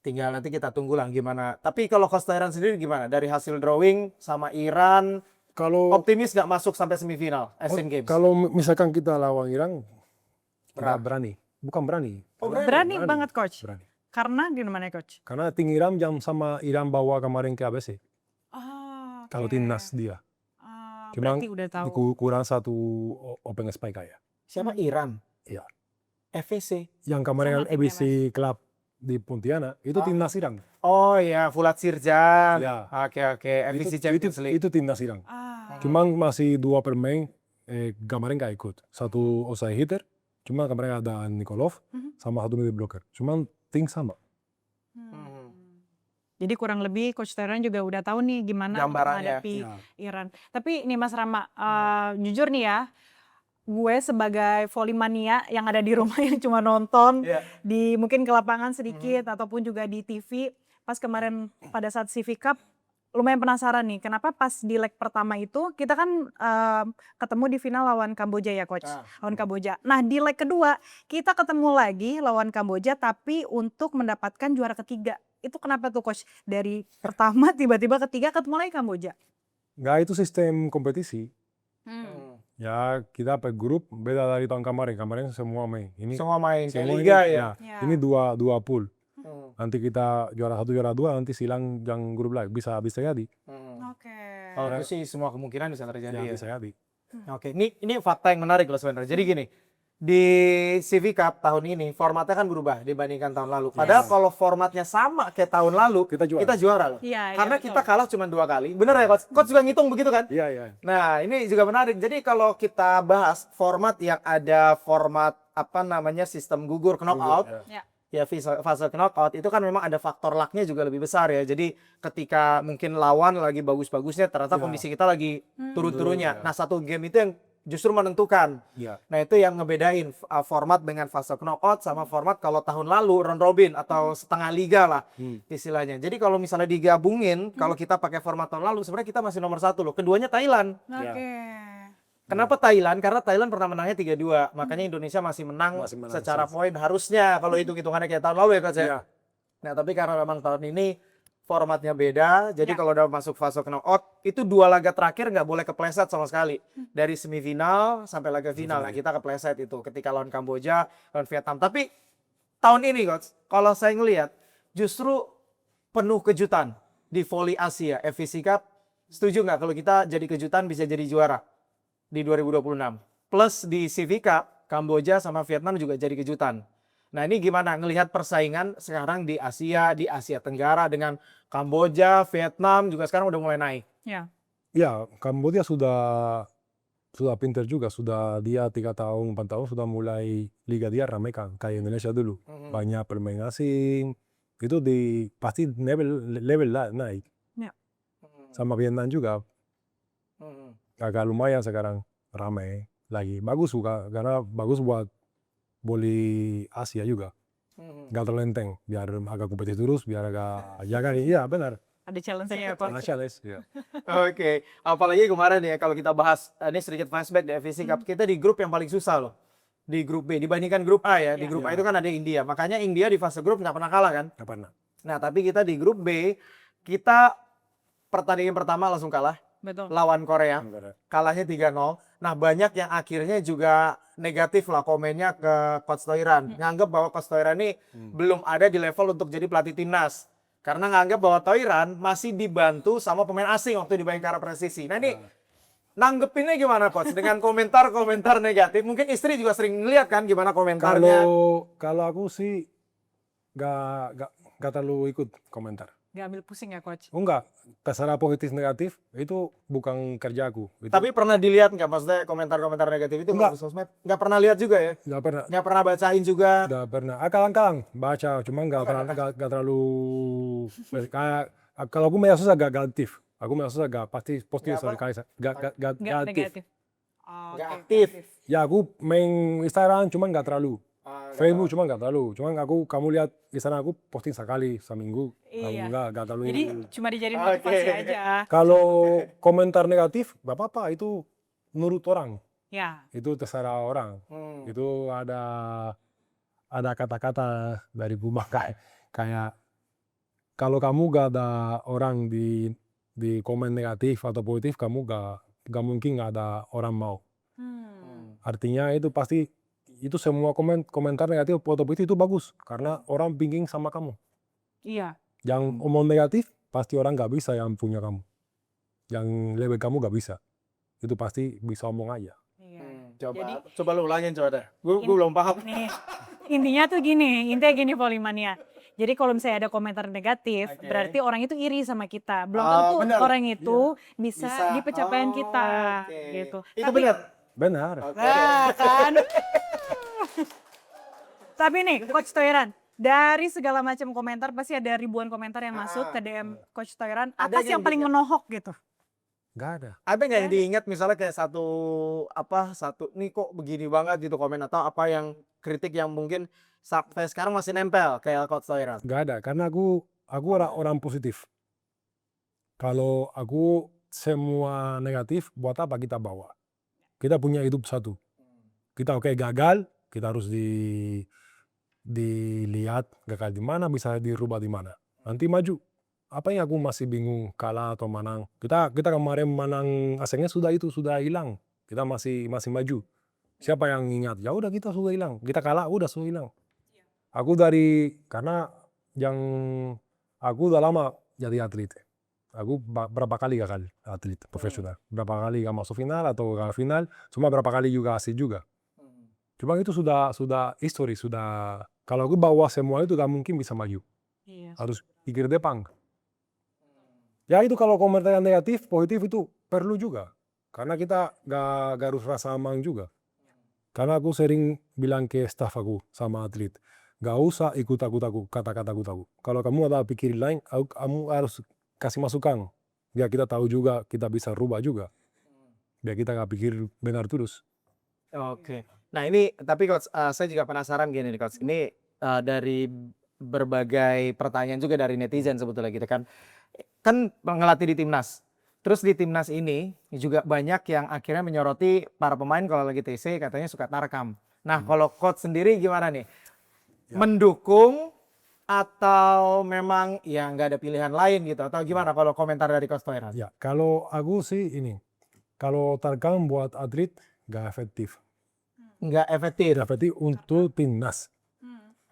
[SPEAKER 1] Tinggal nanti kita tunggu lah gimana. Tapi kalau Coach Toiran sendiri gimana? Dari hasil drawing sama Iran,
[SPEAKER 3] Kalau
[SPEAKER 1] optimis nggak masuk sampai semifinal Asian Games?
[SPEAKER 3] kalau misalkan kita lawan Iran, nggak berani. Bukan berani.
[SPEAKER 2] Berani banget coach.
[SPEAKER 3] Berani.
[SPEAKER 2] Karena gimana coach?
[SPEAKER 3] Karena tim Iran jam sama Iran bawa kemarin ke ABC. Kalau timnas dia. Cuman
[SPEAKER 2] Berarti udah tahu.
[SPEAKER 3] kurang satu open spike ya.
[SPEAKER 1] Siapa Iran?
[SPEAKER 3] Iya.
[SPEAKER 1] FVC.
[SPEAKER 3] Yang kemarin
[SPEAKER 2] Sama
[SPEAKER 3] ABC Club di Pontianak itu timnas Iran.
[SPEAKER 1] Oh ya, Fulat Sirjan.
[SPEAKER 3] Ya.
[SPEAKER 1] Oke. FVC Champions League.
[SPEAKER 3] Itu timnas Iran. Cuman masih 2 pemain kemarin nggak ikut. Satu outside hitter, Cuma kemarin ada Nikolov sama satu mid blocker. Cuman tim sama.
[SPEAKER 1] Hmm.
[SPEAKER 2] Jadi kurang lebih Coach Tyrone juga udah tahu nih gimana untuk
[SPEAKER 1] Gambarannya.
[SPEAKER 2] menghadapi
[SPEAKER 3] Ya.
[SPEAKER 2] Iran. Tapi nih Mas Rama, jujur nih ya, gue sebagai volley-mania yang ada di rumah yang cuma nonton
[SPEAKER 1] Iya.
[SPEAKER 2] di mungkin ke lapangan sedikit ataupun juga di TV, pas kemarin pada saat CV Cup lumayan penasaran nih, kenapa pas di leg pertama itu kita kan ketemu di final lawan Kamboja ya Coach, lawan Kamboja. Nah di leg kedua kita ketemu lagi lawan Kamboja tapi untuk mendapatkan juara ketiga. Itu kenapa tuh Coach? Dari pertama tiba-tiba ketiga ketemu lagi Kamboja.
[SPEAKER 3] Nggak, itu sistem kompetisi.
[SPEAKER 1] Hmm.
[SPEAKER 3] Ya kita per grup beda dari tahun kemarin. Kemarin semua main. Ini
[SPEAKER 1] Semua main kayak
[SPEAKER 3] semua
[SPEAKER 1] liga
[SPEAKER 3] ini,
[SPEAKER 1] ya.
[SPEAKER 2] Ya.
[SPEAKER 3] Ini dua pool.
[SPEAKER 1] Hmm.
[SPEAKER 3] Nanti kita juara 1, juara 2, nanti silang yang grup lain. Bisa jadi.
[SPEAKER 1] Hmm.
[SPEAKER 2] Oke.
[SPEAKER 1] Kalau itu sih semua kemungkinan bisa terjadi ya.
[SPEAKER 3] Bisa jadi.
[SPEAKER 1] Oke, ini fakta yang menarik loh sebenarnya. Jadi gini, di CV Cup tahun ini formatnya kan berubah dibandingkan tahun lalu. Padahal kalau formatnya sama kayak tahun lalu,
[SPEAKER 3] Kita juara.
[SPEAKER 1] loh.
[SPEAKER 2] Iya,
[SPEAKER 1] Karena
[SPEAKER 2] iya,
[SPEAKER 1] kita
[SPEAKER 2] betul.
[SPEAKER 1] kalah cuma 2 kali. Bener ya Coach? Coach juga ngitung begitu kan?
[SPEAKER 3] Iya.
[SPEAKER 1] Nah, ini juga menarik. Jadi kalau kita bahas format yang ada format apa namanya sistem gugur knockout,
[SPEAKER 2] Ya.
[SPEAKER 1] ya fase knockout itu kan memang ada faktor lucknya juga lebih besar ya. Jadi ketika mungkin lawan lagi bagus-bagusnya, ternyata kondisi kita lagi turun-turunnya. Nah, satu game itu yang justru menentukan.
[SPEAKER 3] Iya.
[SPEAKER 1] Nah, itu yang ngebedain format dengan fase knockout sama format kalau tahun lalu round robin atau setengah liga lah istilahnya. Jadi kalau misalnya digabungin, kalau kita pakai format tahun lalu sebenarnya kita masih nomor 1 loh. Keduanya Thailand.
[SPEAKER 2] Oke.
[SPEAKER 1] Kenapa Thailand? Karena Thailand pernah menangnya 3-2. Makanya Indonesia masih menang secara poin harusnya kalau hitung-hitungannya kayak tahun lalu ya Coach ya.
[SPEAKER 3] Iya.
[SPEAKER 1] Nah, tapi karena memang tahun ini formatnya beda, jadi kalau udah masuk fase knockout, itu 2 laga terakhir nggak boleh kepleset sama sekali. Dari semifinal sampai laga final. Nah, kita kepleset itu ketika lawan Kamboja, lawan Vietnam. Tapi tahun ini Coach, kalau saya ngelihat justru penuh kejutan di volley Asia, FVC Cup. Setuju nggak kalau kita jadi kejutan bisa jadi juara di 2026? Plus di CV Cup, Kamboja sama Vietnam juga jadi kejutan. Nah, ini gimana ngelihat persaingan sekarang di Asia Tenggara dengan Kamboja, Vietnam juga sekarang udah mulai naik.
[SPEAKER 2] Ya.
[SPEAKER 3] Ya, Kamboja sudah pinter juga. Sudah dia 3 tahun, 4 tahun sudah mulai liga dia ramaikan kayak Indonesia dulu. Banyak pemain asing. Itu pasti level naik.
[SPEAKER 2] Ya.
[SPEAKER 3] Sama Vietnam juga agak lumayan sekarang ramai lagi. Bagus juga karena bagus buat volley Asia juga. Gak terlenteng, biar agak kompetitif terus, biar agak kan, iya benar.
[SPEAKER 2] Ada challenge-nya ya Coach.
[SPEAKER 3] Challenge, ya.
[SPEAKER 1] Oke, apalagi kemarin ya kalau kita bahas ini sedikit flashback di FVC Cup, kita di grup yang paling susah loh. Di grup B dibandingkan grup A ya. Di grup A itu kan ada India. Makanya India di fase grup nggak pernah kalah kan?
[SPEAKER 3] Gak pernah.
[SPEAKER 1] Nah, tapi kita di grup B, kita pertandingan pertama langsung kalah
[SPEAKER 2] Betul.
[SPEAKER 1] lawan Korea. Kalahnya 3-0. Nah, banyak yang akhirnya juga negatif lah komennya ke Coach Toiran. Nganggap bahwa Coach Toiran ini belum ada di level untuk jadi pelatih timnas. Karena nganggap bahwa Toiran masih dibantu sama pemain asing waktu di Bayangkara Presisi. Nah, ini nanggepinnya gimana Coach? Dengan komentar-komentar negatif. Mungkin istri juga sering ngeliat kan gimana komentarnya.
[SPEAKER 3] Kalau aku sih gak terlalu ikut komentar.
[SPEAKER 2] Gak ambil pusing ya Coach.
[SPEAKER 3] Enggak, terserah positif negatif itu bukan kerja aku. Itu
[SPEAKER 1] Tapi pernah dilihat nggak maksudnya komentar-komentar negatif itu?
[SPEAKER 3] Enggak.
[SPEAKER 1] Kalau sosmed? Nggak pernah lihat juga ya?
[SPEAKER 3] gak pernah.
[SPEAKER 1] Nggak pernah bacain juga?
[SPEAKER 3] Gak pernah. Kadang-kadang baca, cuma gak terlalu kayak kalau aku media sosial gak aktif. Aku media sosial gak pasti posting
[SPEAKER 1] Nggak
[SPEAKER 3] sekali. Gak
[SPEAKER 2] Gak
[SPEAKER 3] aktif.
[SPEAKER 2] negatif. Oh,
[SPEAKER 1] Nggak
[SPEAKER 2] oke,
[SPEAKER 1] aktif.
[SPEAKER 3] Ya aku main Instagram cuma gak terlalu.
[SPEAKER 1] nggak
[SPEAKER 3] Facebook cuma gak terlalu. Cuma kamu lihat di sana aku posting sekali seminggu.
[SPEAKER 2] Iya.
[SPEAKER 3] Gak terlalu.
[SPEAKER 2] Jadi cuma dijadiin
[SPEAKER 1] Oke.
[SPEAKER 2] motivasi aja.
[SPEAKER 3] Kalau komentar negatif, gak apa-apa, itu menurut orang.
[SPEAKER 2] Ya.
[SPEAKER 3] Itu terserah orang. Itu ada kata-kata dari Buma kayak kalau kamu gak ada orang di komen negatif atau positif, kamu gak mungkin gak ada orang mau. Artinya itu pasti itu semua komentar negatif atau positif itu bagus karena orang pingin sama kamu.
[SPEAKER 2] Iya.
[SPEAKER 3] Yang omong negatif pasti orang gak bisa yang punya kamu. Yang level kamu gak bisa. Itu pasti bisa omong aja.
[SPEAKER 2] Iya.
[SPEAKER 1] Coba lu ulangin coba deh. Gue belum paham.
[SPEAKER 2] Nih, intinya gini Polymania. Jadi kalau misalnya ada komentar negatif,
[SPEAKER 1] Oke.
[SPEAKER 2] berarti orang itu iri sama kita. Belum
[SPEAKER 1] Ah,
[SPEAKER 2] tentu
[SPEAKER 1] benar.
[SPEAKER 2] orang itu bisa di pencapaian
[SPEAKER 1] Oh,
[SPEAKER 2] kita,
[SPEAKER 1] oke.
[SPEAKER 2] gitu.
[SPEAKER 1] Itu
[SPEAKER 2] Tapi-
[SPEAKER 1] benar.
[SPEAKER 3] Benar.
[SPEAKER 2] Nah, kan. Tapi nih, Coach Toiran, dari segala macam komentar pasti ada ribuan komentar yang masuk ke DM Coach Toiran.
[SPEAKER 1] Ada
[SPEAKER 2] Apa sih
[SPEAKER 1] yang
[SPEAKER 2] yang paling
[SPEAKER 1] diingat?
[SPEAKER 2] menohok gitu?
[SPEAKER 3] Nggak ada.
[SPEAKER 1] Ada nggak yang diingat misalnya kayak satu nih kok begini banget gitu komen atau apa yang kritik yang mungkin sampai sekarang masih nempel kayak Coach Toiran?
[SPEAKER 3] Nggak ada, karena aku orang positif. Kalau aku semua negatif, buat apa kita bawa? Kita punya hidup satu. Kita gagal, kita harus dilihat gagal di mana, bisa dirubah di mana. Nanti maju. Apa yang aku masih bingung kalah atau menang? Kita kemarin menang asingnya sudah hilang. Kita masih maju. Siapa yang ingat? Ya udah kita sudah hilang. Kita kalah udah sudah hilang. Aku karena yang aku udah lama jadi atlet. Aku berapa kali gagal atlet profesional. Berapa kali gak masuk final atau gagal final. Cuma berapa kali juga asik juga. Cuma itu sudah history, sudah. Kalau aku bawa semua itu gak mungkin bisa maju.
[SPEAKER 2] Iya.
[SPEAKER 3] Harus pikir depan. Ya itu kalau komentar yang negatif, positif itu perlu juga. Karena kita gak harus rasa aman juga. Karena aku sering bilang ke staff aku sama atlet, gak usah ikut kata-kata aku. Kalau kamu ada pikir lain, kamu harus kasih masukan. Biar kita tahu juga, kita bisa rubah juga. Biar kita gak pikir benar terus.
[SPEAKER 1] Oke. Nah ini tapi Coach, saya juga penasaran gini nih Coach. Ini dari berbagai pertanyaan juga dari netizen sebetulnya gitu kan. Kan ngelatih di timnas. Terus di timnas ini juga banyak yang akhirnya menyoroti para pemain kalau lagi TC katanya suka tarkam. Nah kalau Coach sendiri gimana nih? Mendukung atau memang ya nggak ada pilihan lain gitu? Atau gimana kalau komentar dari Coach Toiran?
[SPEAKER 3] Ya, kalau aku sih ini, kalau tarkam buat atlet gak efektif.
[SPEAKER 1] Nggak efektif.
[SPEAKER 3] Gak efektif untuk timnas.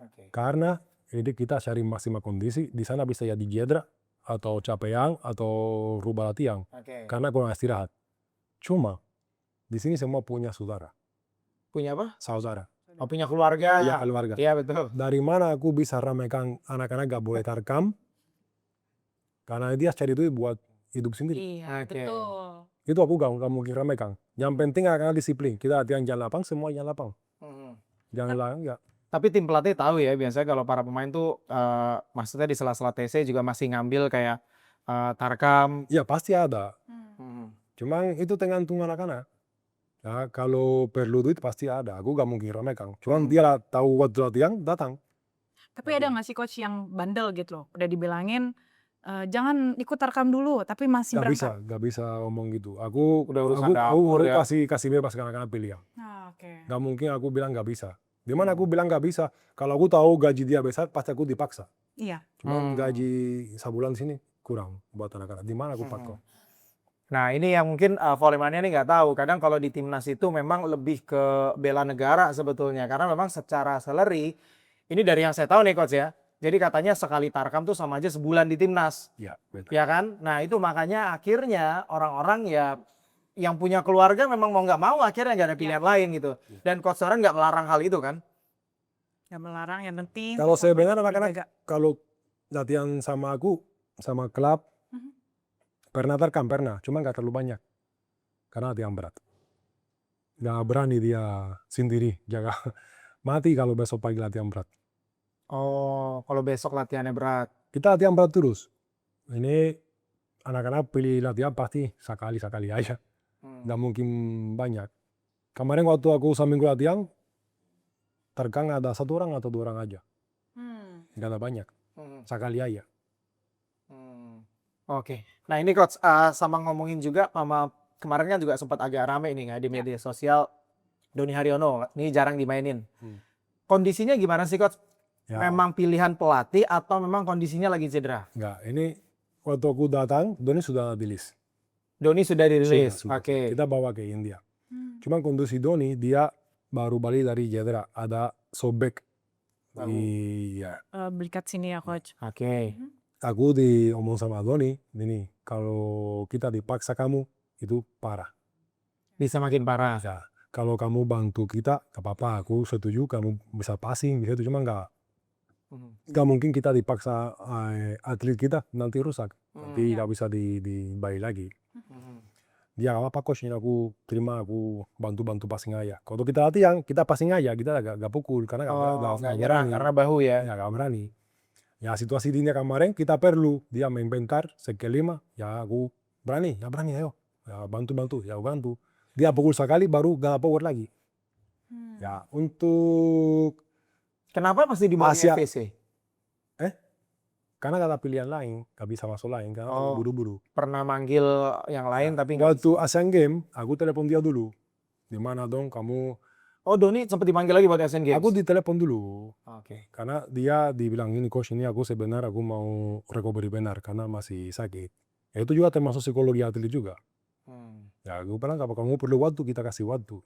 [SPEAKER 1] Oke.
[SPEAKER 3] Karena ini kita cari maksimal kondisi, di sana bisa jadi cedera atau capean atau rubah latihan.
[SPEAKER 1] Oke.
[SPEAKER 3] Karena kurang istirahat. Cuma di sini semua punya saudara.
[SPEAKER 1] Punya apa?
[SPEAKER 3] Saudara.
[SPEAKER 1] Oh, punya keluarga.
[SPEAKER 3] Ya, keluarga.
[SPEAKER 1] Iya betul.
[SPEAKER 3] Dari mana aku bisa ramaikan anak-anak gak boleh tarkam? Karena dia cari duit buat hidup sendiri.
[SPEAKER 2] Iya,
[SPEAKER 1] Oke.
[SPEAKER 2] betul.
[SPEAKER 3] Itu aku gak mungkin ramaikan. Yang penting anak disiplin. Kita latihan jalan lapang, semua jalan lapang. Jangan lapang ya.
[SPEAKER 1] Tapi tim pelatih tahu ya biasanya kalau para pemain tuh maksudnya di sela-sela TC juga masih ngambil kayak tarkam.
[SPEAKER 3] Ya pasti ada.
[SPEAKER 1] Hmm.
[SPEAKER 3] Cuman itu tergantung anak-anak. Ya, kalau perlu duit pasti ada. Aku gak mungkin ramaikan. Cuman dia lah tahu waktu latihan datang.
[SPEAKER 2] Tapi ada nggak sih Coach yang bandel gitu loh? Udah dibilangin jangan ikut tarkam dulu, tapi masih berangkat.
[SPEAKER 3] Gak bisa ngomong gitu. Aku
[SPEAKER 1] Udah urusan dapur
[SPEAKER 3] harus
[SPEAKER 1] ya.
[SPEAKER 3] kasih bebas ke anak-anak pilihan.
[SPEAKER 2] Oke.
[SPEAKER 3] Gak mungkin aku bilang gak bisa. Di mana aku bilang gak bisa? Kalau aku tahu gaji dia besar, pasti aku dipaksa.
[SPEAKER 2] Iya.
[SPEAKER 3] Cuma gaji sebulan sini kurang buat anak-anak. Di mana aku paksa?
[SPEAKER 1] Nah ini yang mungkin volleymannya nih nggak tahu. Kadang kalau di timnas itu memang lebih ke bela negara sebetulnya. Karena memang secara salary, ini dari yang saya tahu nih Coach ya. Jadi katanya sekali tarkam tuh sama aja sebulan di timnas.
[SPEAKER 3] Ya, betul.
[SPEAKER 1] Ya kan? Nah itu makanya akhirnya orang-orang ya yang punya keluarga memang mau nggak mau akhirnya nggak ada pilihan lain gitu. Dan Coach Toiran nggak melarang hal itu kan?
[SPEAKER 2] Nggak melarang, yang penting.
[SPEAKER 3] Kalau saya benar
[SPEAKER 2] dijaga.
[SPEAKER 3] anak-anak, kalau latihan sama aku, sama klub, pernah tarkam, pernah. Cuma gak terlalu banyak. Karena latihan berat. Gak berani dia sendiri jaga. Mati kalau besok pagi latihan berat.
[SPEAKER 1] Oh, kalau besok latihannya berat.
[SPEAKER 3] Kita latihan berat terus. Ini anak-anak pilih latihan pasti sekali-sekali aja. Gak mungkin banyak. Kemarin waktu aku seminggu latihan, tarkam ada 1 orang atau 2 orang aja. Gak ada banyak. Sekali aja.
[SPEAKER 1] Oke. Nah ini Coach, sama ngomongin juga sama kemarin kan juga sempat agak rame ini nggak di media sosial. Doni Haryono, ini jarang dimainin. Kondisinya gimana sih Coach?
[SPEAKER 3] Ya.
[SPEAKER 1] Memang pilihan pelatih atau memang kondisinya lagi cedera?
[SPEAKER 3] Enggak, ini waktu aku datang, Doni sudah di list.
[SPEAKER 1] Doni sudah dirilis.
[SPEAKER 3] Sudah.
[SPEAKER 1] Oke.
[SPEAKER 3] Kita bawa ke India. Cuma kondisi Doni, dia baru balik dari cedera. Ada sobek. Iya.
[SPEAKER 2] Belikat sini ya Coach.
[SPEAKER 1] Oke.
[SPEAKER 3] Aku diomong sama Doni, ini kalau kita dipaksa kamu, itu parah.
[SPEAKER 1] Bisa makin parah.
[SPEAKER 3] Ya, kalau kamu bantu kita, gak apa-apa. Aku setuju kamu bisa passing, bisa itu. Cuma gak mungkin kita dipaksa atlet kita nanti rusak. Nanti gak bisa dibaik lagi. dia nggak apa coach, ini aku terima, aku bantu passing aja. Kalau kita latihan kita passing aja, kita gak pukul karena
[SPEAKER 1] Oh, nggak nyerang
[SPEAKER 3] berani,
[SPEAKER 1] karena bahu ya.
[SPEAKER 3] ya gak berani. Ya situasi di kemarin kita perlu dia main bentar sekelima, ya aku berani ayo, ya bantu, ya aku bantu. Dia pukul sekali baru gak power lagi. Ya untuk
[SPEAKER 1] Kenapa pasti dibawa di
[SPEAKER 3] Asia,
[SPEAKER 1] FVC?
[SPEAKER 3] karena gak ada pilihan lain, gak bisa masuk lain karena
[SPEAKER 1] Oh,
[SPEAKER 3] buru-buru.
[SPEAKER 1] pernah manggil yang lain
[SPEAKER 3] Ya,
[SPEAKER 1] tapi nggak bisa.
[SPEAKER 3] waktu Asian Game aku telepon dia dulu, di mana dong kamu,
[SPEAKER 1] Oh, Doni sempat dipanggil lagi buat Asian Games.
[SPEAKER 3] aku ditelepon dulu.
[SPEAKER 1] Oke.
[SPEAKER 3] Karena dia dibilang ini coach, ini aku sebenarnya aku mau recovery benar karena masih sakit. Ya itu juga termasuk psikologi atlet juga. Ya aku bilang kalau kamu perlu waktu kita kasih waktu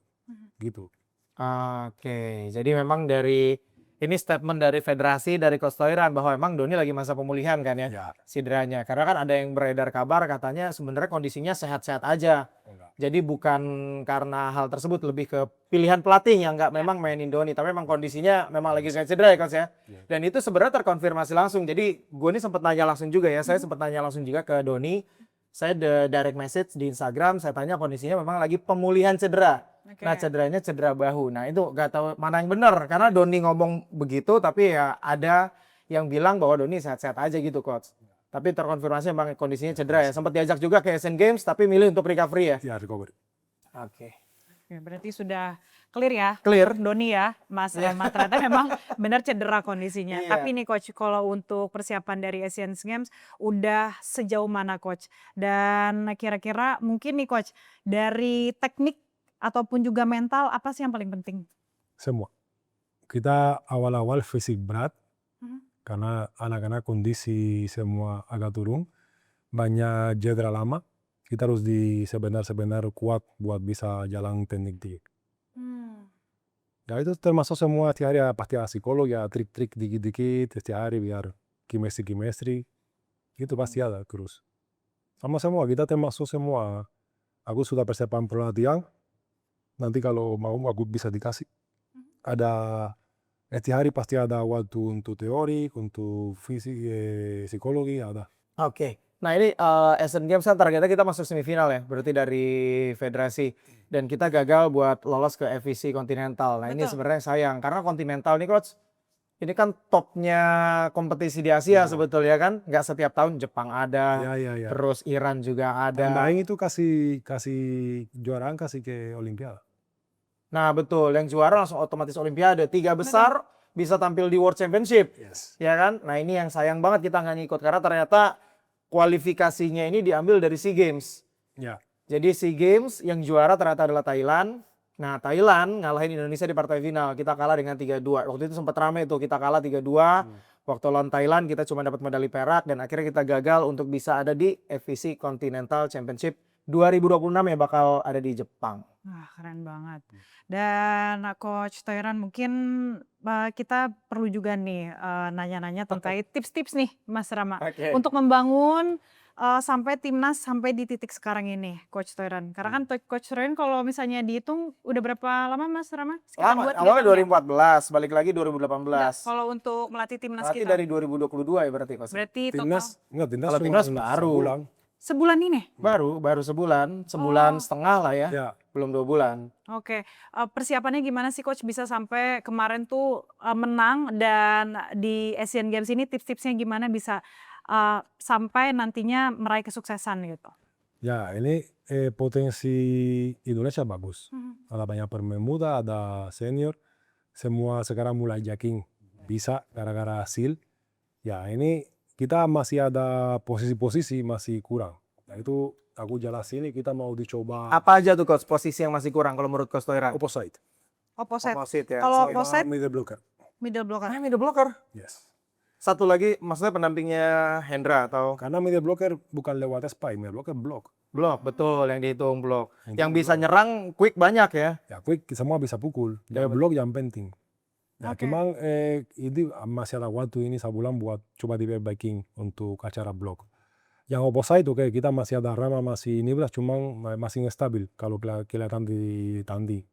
[SPEAKER 3] gitu.
[SPEAKER 1] Oke, jadi memang dari ini statement dari federasi, dari Coach Toiran bahwa memang Doni lagi masa pemulihan kan ya,
[SPEAKER 3] Ya
[SPEAKER 1] cederanya. Karena kan ada yang beredar kabar katanya sebenarnya kondisinya sehat-sehat aja.
[SPEAKER 3] enggak.
[SPEAKER 1] Jadi bukan karena hal tersebut, lebih ke pilihan pelatih yang nggak memang mainin Doni, tapi memang kondisinya memang lagi cedera ya Coach ya.
[SPEAKER 3] Iya.
[SPEAKER 1] Dan itu sebenarnya terkonfirmasi langsung. Jadi gue ini sempat nanya langsung juga ya, saya sempat nanya langsung juga ke Doni. Saya direct message di Instagram, saya tanya kondisinya memang lagi pemulihan cedera.
[SPEAKER 2] Oke.
[SPEAKER 1] Nah cederanya cedera bahu. Nah itu gak tahu mana yang benar, karena Doni ngomong begitu, tapi ya ada yang bilang bahwa Doni sehat-sehat aja gitu coach. Tapi terkonfirmasi memang kondisinya cedera ya. Sempat diajak juga ke Asian Games, tapi milih untuk recovery ya.
[SPEAKER 3] Ya recovery.
[SPEAKER 1] Oke.
[SPEAKER 2] Oke, berarti sudah clear ya,
[SPEAKER 1] Clear.
[SPEAKER 2] Doni ya, Mas Rama. Ternyata memang benar cedera kondisinya.
[SPEAKER 1] Iya.
[SPEAKER 2] Tapi nih Coach, kalau untuk persiapan dari Asian Games udah sejauh mana Coach? Dan kira-kira mungkin nih Coach, dari teknik ataupun juga mental apa sih yang paling penting?
[SPEAKER 3] Semua. Kita awal-awal fisik berat
[SPEAKER 2] Mhm.
[SPEAKER 3] karena anak-anak kondisi semua agak turun. Banyak cedera lama. Kita harus sebenar-benar kuat buat bisa jalan teknik dikit. Ya itu termasuk semua setiap hari ya, pasti ada psikolog ya, trik-trik dikit-dikit setiap hari biar chemistry itu pasti ada terus. Sama semua kita termasuk semua. Aku sudah persiapan pelatihan. Nanti kalau mau aku bisa dikasih. Ada setiap hari pasti ada waktu untuk teori, untuk fisik, psikologi ada.
[SPEAKER 1] Oke. Nah ini Asian Games kan targetnya kita masuk semifinal ya, berarti dari federasi. Dan kita gagal buat lolos ke FVC Continental. Nah ini
[SPEAKER 2] Betul.
[SPEAKER 1] sebenarnya sayang, karena Continental nih coach, ini kan topnya kompetisi di Asia
[SPEAKER 3] Ya.
[SPEAKER 1] sebetulnya kan. Nggak setiap tahun Jepang ada,
[SPEAKER 3] Ya.
[SPEAKER 1] terus Iran juga ada.
[SPEAKER 3] Tambahin itu kasih juaraan kasih ke Olimpiade.
[SPEAKER 1] Nah betul, yang juara langsung otomatis Olimpiade. 3 besar bisa tampil di World Championship.
[SPEAKER 3] Yes.
[SPEAKER 1] Ya kan? Nah ini yang sayang banget kita nggak ngikut, karena ternyata kualifikasinya ini diambil dari SEA Games.
[SPEAKER 3] Ya.
[SPEAKER 1] Jadi SEA Games yang juara ternyata adalah Thailand. Nah Thailand ngalahin Indonesia di partai final. Kita kalah dengan 3-2. Waktu itu sempat rame tuh, kita kalah 3-2. Waktu lawan Thailand kita cuma dapat medali perak dan akhirnya kita gagal untuk bisa ada di FVC Continental Championship 2026 ya, bakal ada di Jepang.
[SPEAKER 2] Wah, keren banget. Dan Coach Toiran mungkin kita perlu juga nih nanya-nanya terkait tips-tips nih Mas Rama.
[SPEAKER 1] Oke.
[SPEAKER 2] Untuk membangun sampai timnas sampai di titik sekarang ini Coach Toiran. Karena kan Coach Toiran kalau misalnya dihitung udah berapa lama Mas Rama? Sekitar
[SPEAKER 1] Lama,
[SPEAKER 2] 2-3
[SPEAKER 1] awalnya
[SPEAKER 2] tahun ya?
[SPEAKER 1] 2014, balik lagi 2018.
[SPEAKER 2] Enggak, kalau untuk melatih timnas
[SPEAKER 1] Berarti
[SPEAKER 2] kita.
[SPEAKER 1] dari 2022 ya berarti Coach?
[SPEAKER 2] Berarti total
[SPEAKER 3] Timnas
[SPEAKER 1] Kalau
[SPEAKER 3] cuma
[SPEAKER 1] timnas baru.
[SPEAKER 3] sebulan.
[SPEAKER 2] sebulan ini?
[SPEAKER 1] Baru sebulan setengah lah ya.
[SPEAKER 3] Ya.
[SPEAKER 1] Belum 2 bulan.
[SPEAKER 2] Oke, persiapannya gimana sih Coach bisa sampai kemarin tuh menang, dan di Asian Games ini tips-tipsnya gimana bisa sampai nantinya meraih kesuksesan gitu?
[SPEAKER 3] Ya, ini potensi Indonesia bagus. Ada banyak pemain muda, ada senior. Semua sekarang mulai yakin bisa gara-gara hasil. Ya, ini kita masih ada posisi-posisi masih kurang. Nah, itu aku jelas ini kita mau dicoba
[SPEAKER 1] Apa aja tuh Coach posisi yang masih kurang kalau menurut Coach Toiran?
[SPEAKER 3] opposite.
[SPEAKER 2] Opposite.
[SPEAKER 1] Opposite ya.
[SPEAKER 2] Kalau
[SPEAKER 1] Sorry.
[SPEAKER 2] opposite
[SPEAKER 3] Middle blocker.
[SPEAKER 2] middle blocker.
[SPEAKER 1] Middle blocker.
[SPEAKER 3] Yes.
[SPEAKER 1] Satu lagi maksudnya pendampingnya Hendra atau
[SPEAKER 3] Karena middle blocker bukan lewat spy, middle blocker block.
[SPEAKER 1] blok, betul yang dihitung blok.
[SPEAKER 3] Yang
[SPEAKER 1] Yang bisa nyerang quick banyak ya.
[SPEAKER 3] Ya, quick semua bisa pukul. Ya, block yang penting. Ya,
[SPEAKER 2] Oke.
[SPEAKER 3] cuman ini masih ada waktu ini sebulan buat coba diperbaikin untuk acara blok. Yang opposite oke, kita masih ada Rama masih ini belas, cuman masih stabil kalau kelihatan di tanding.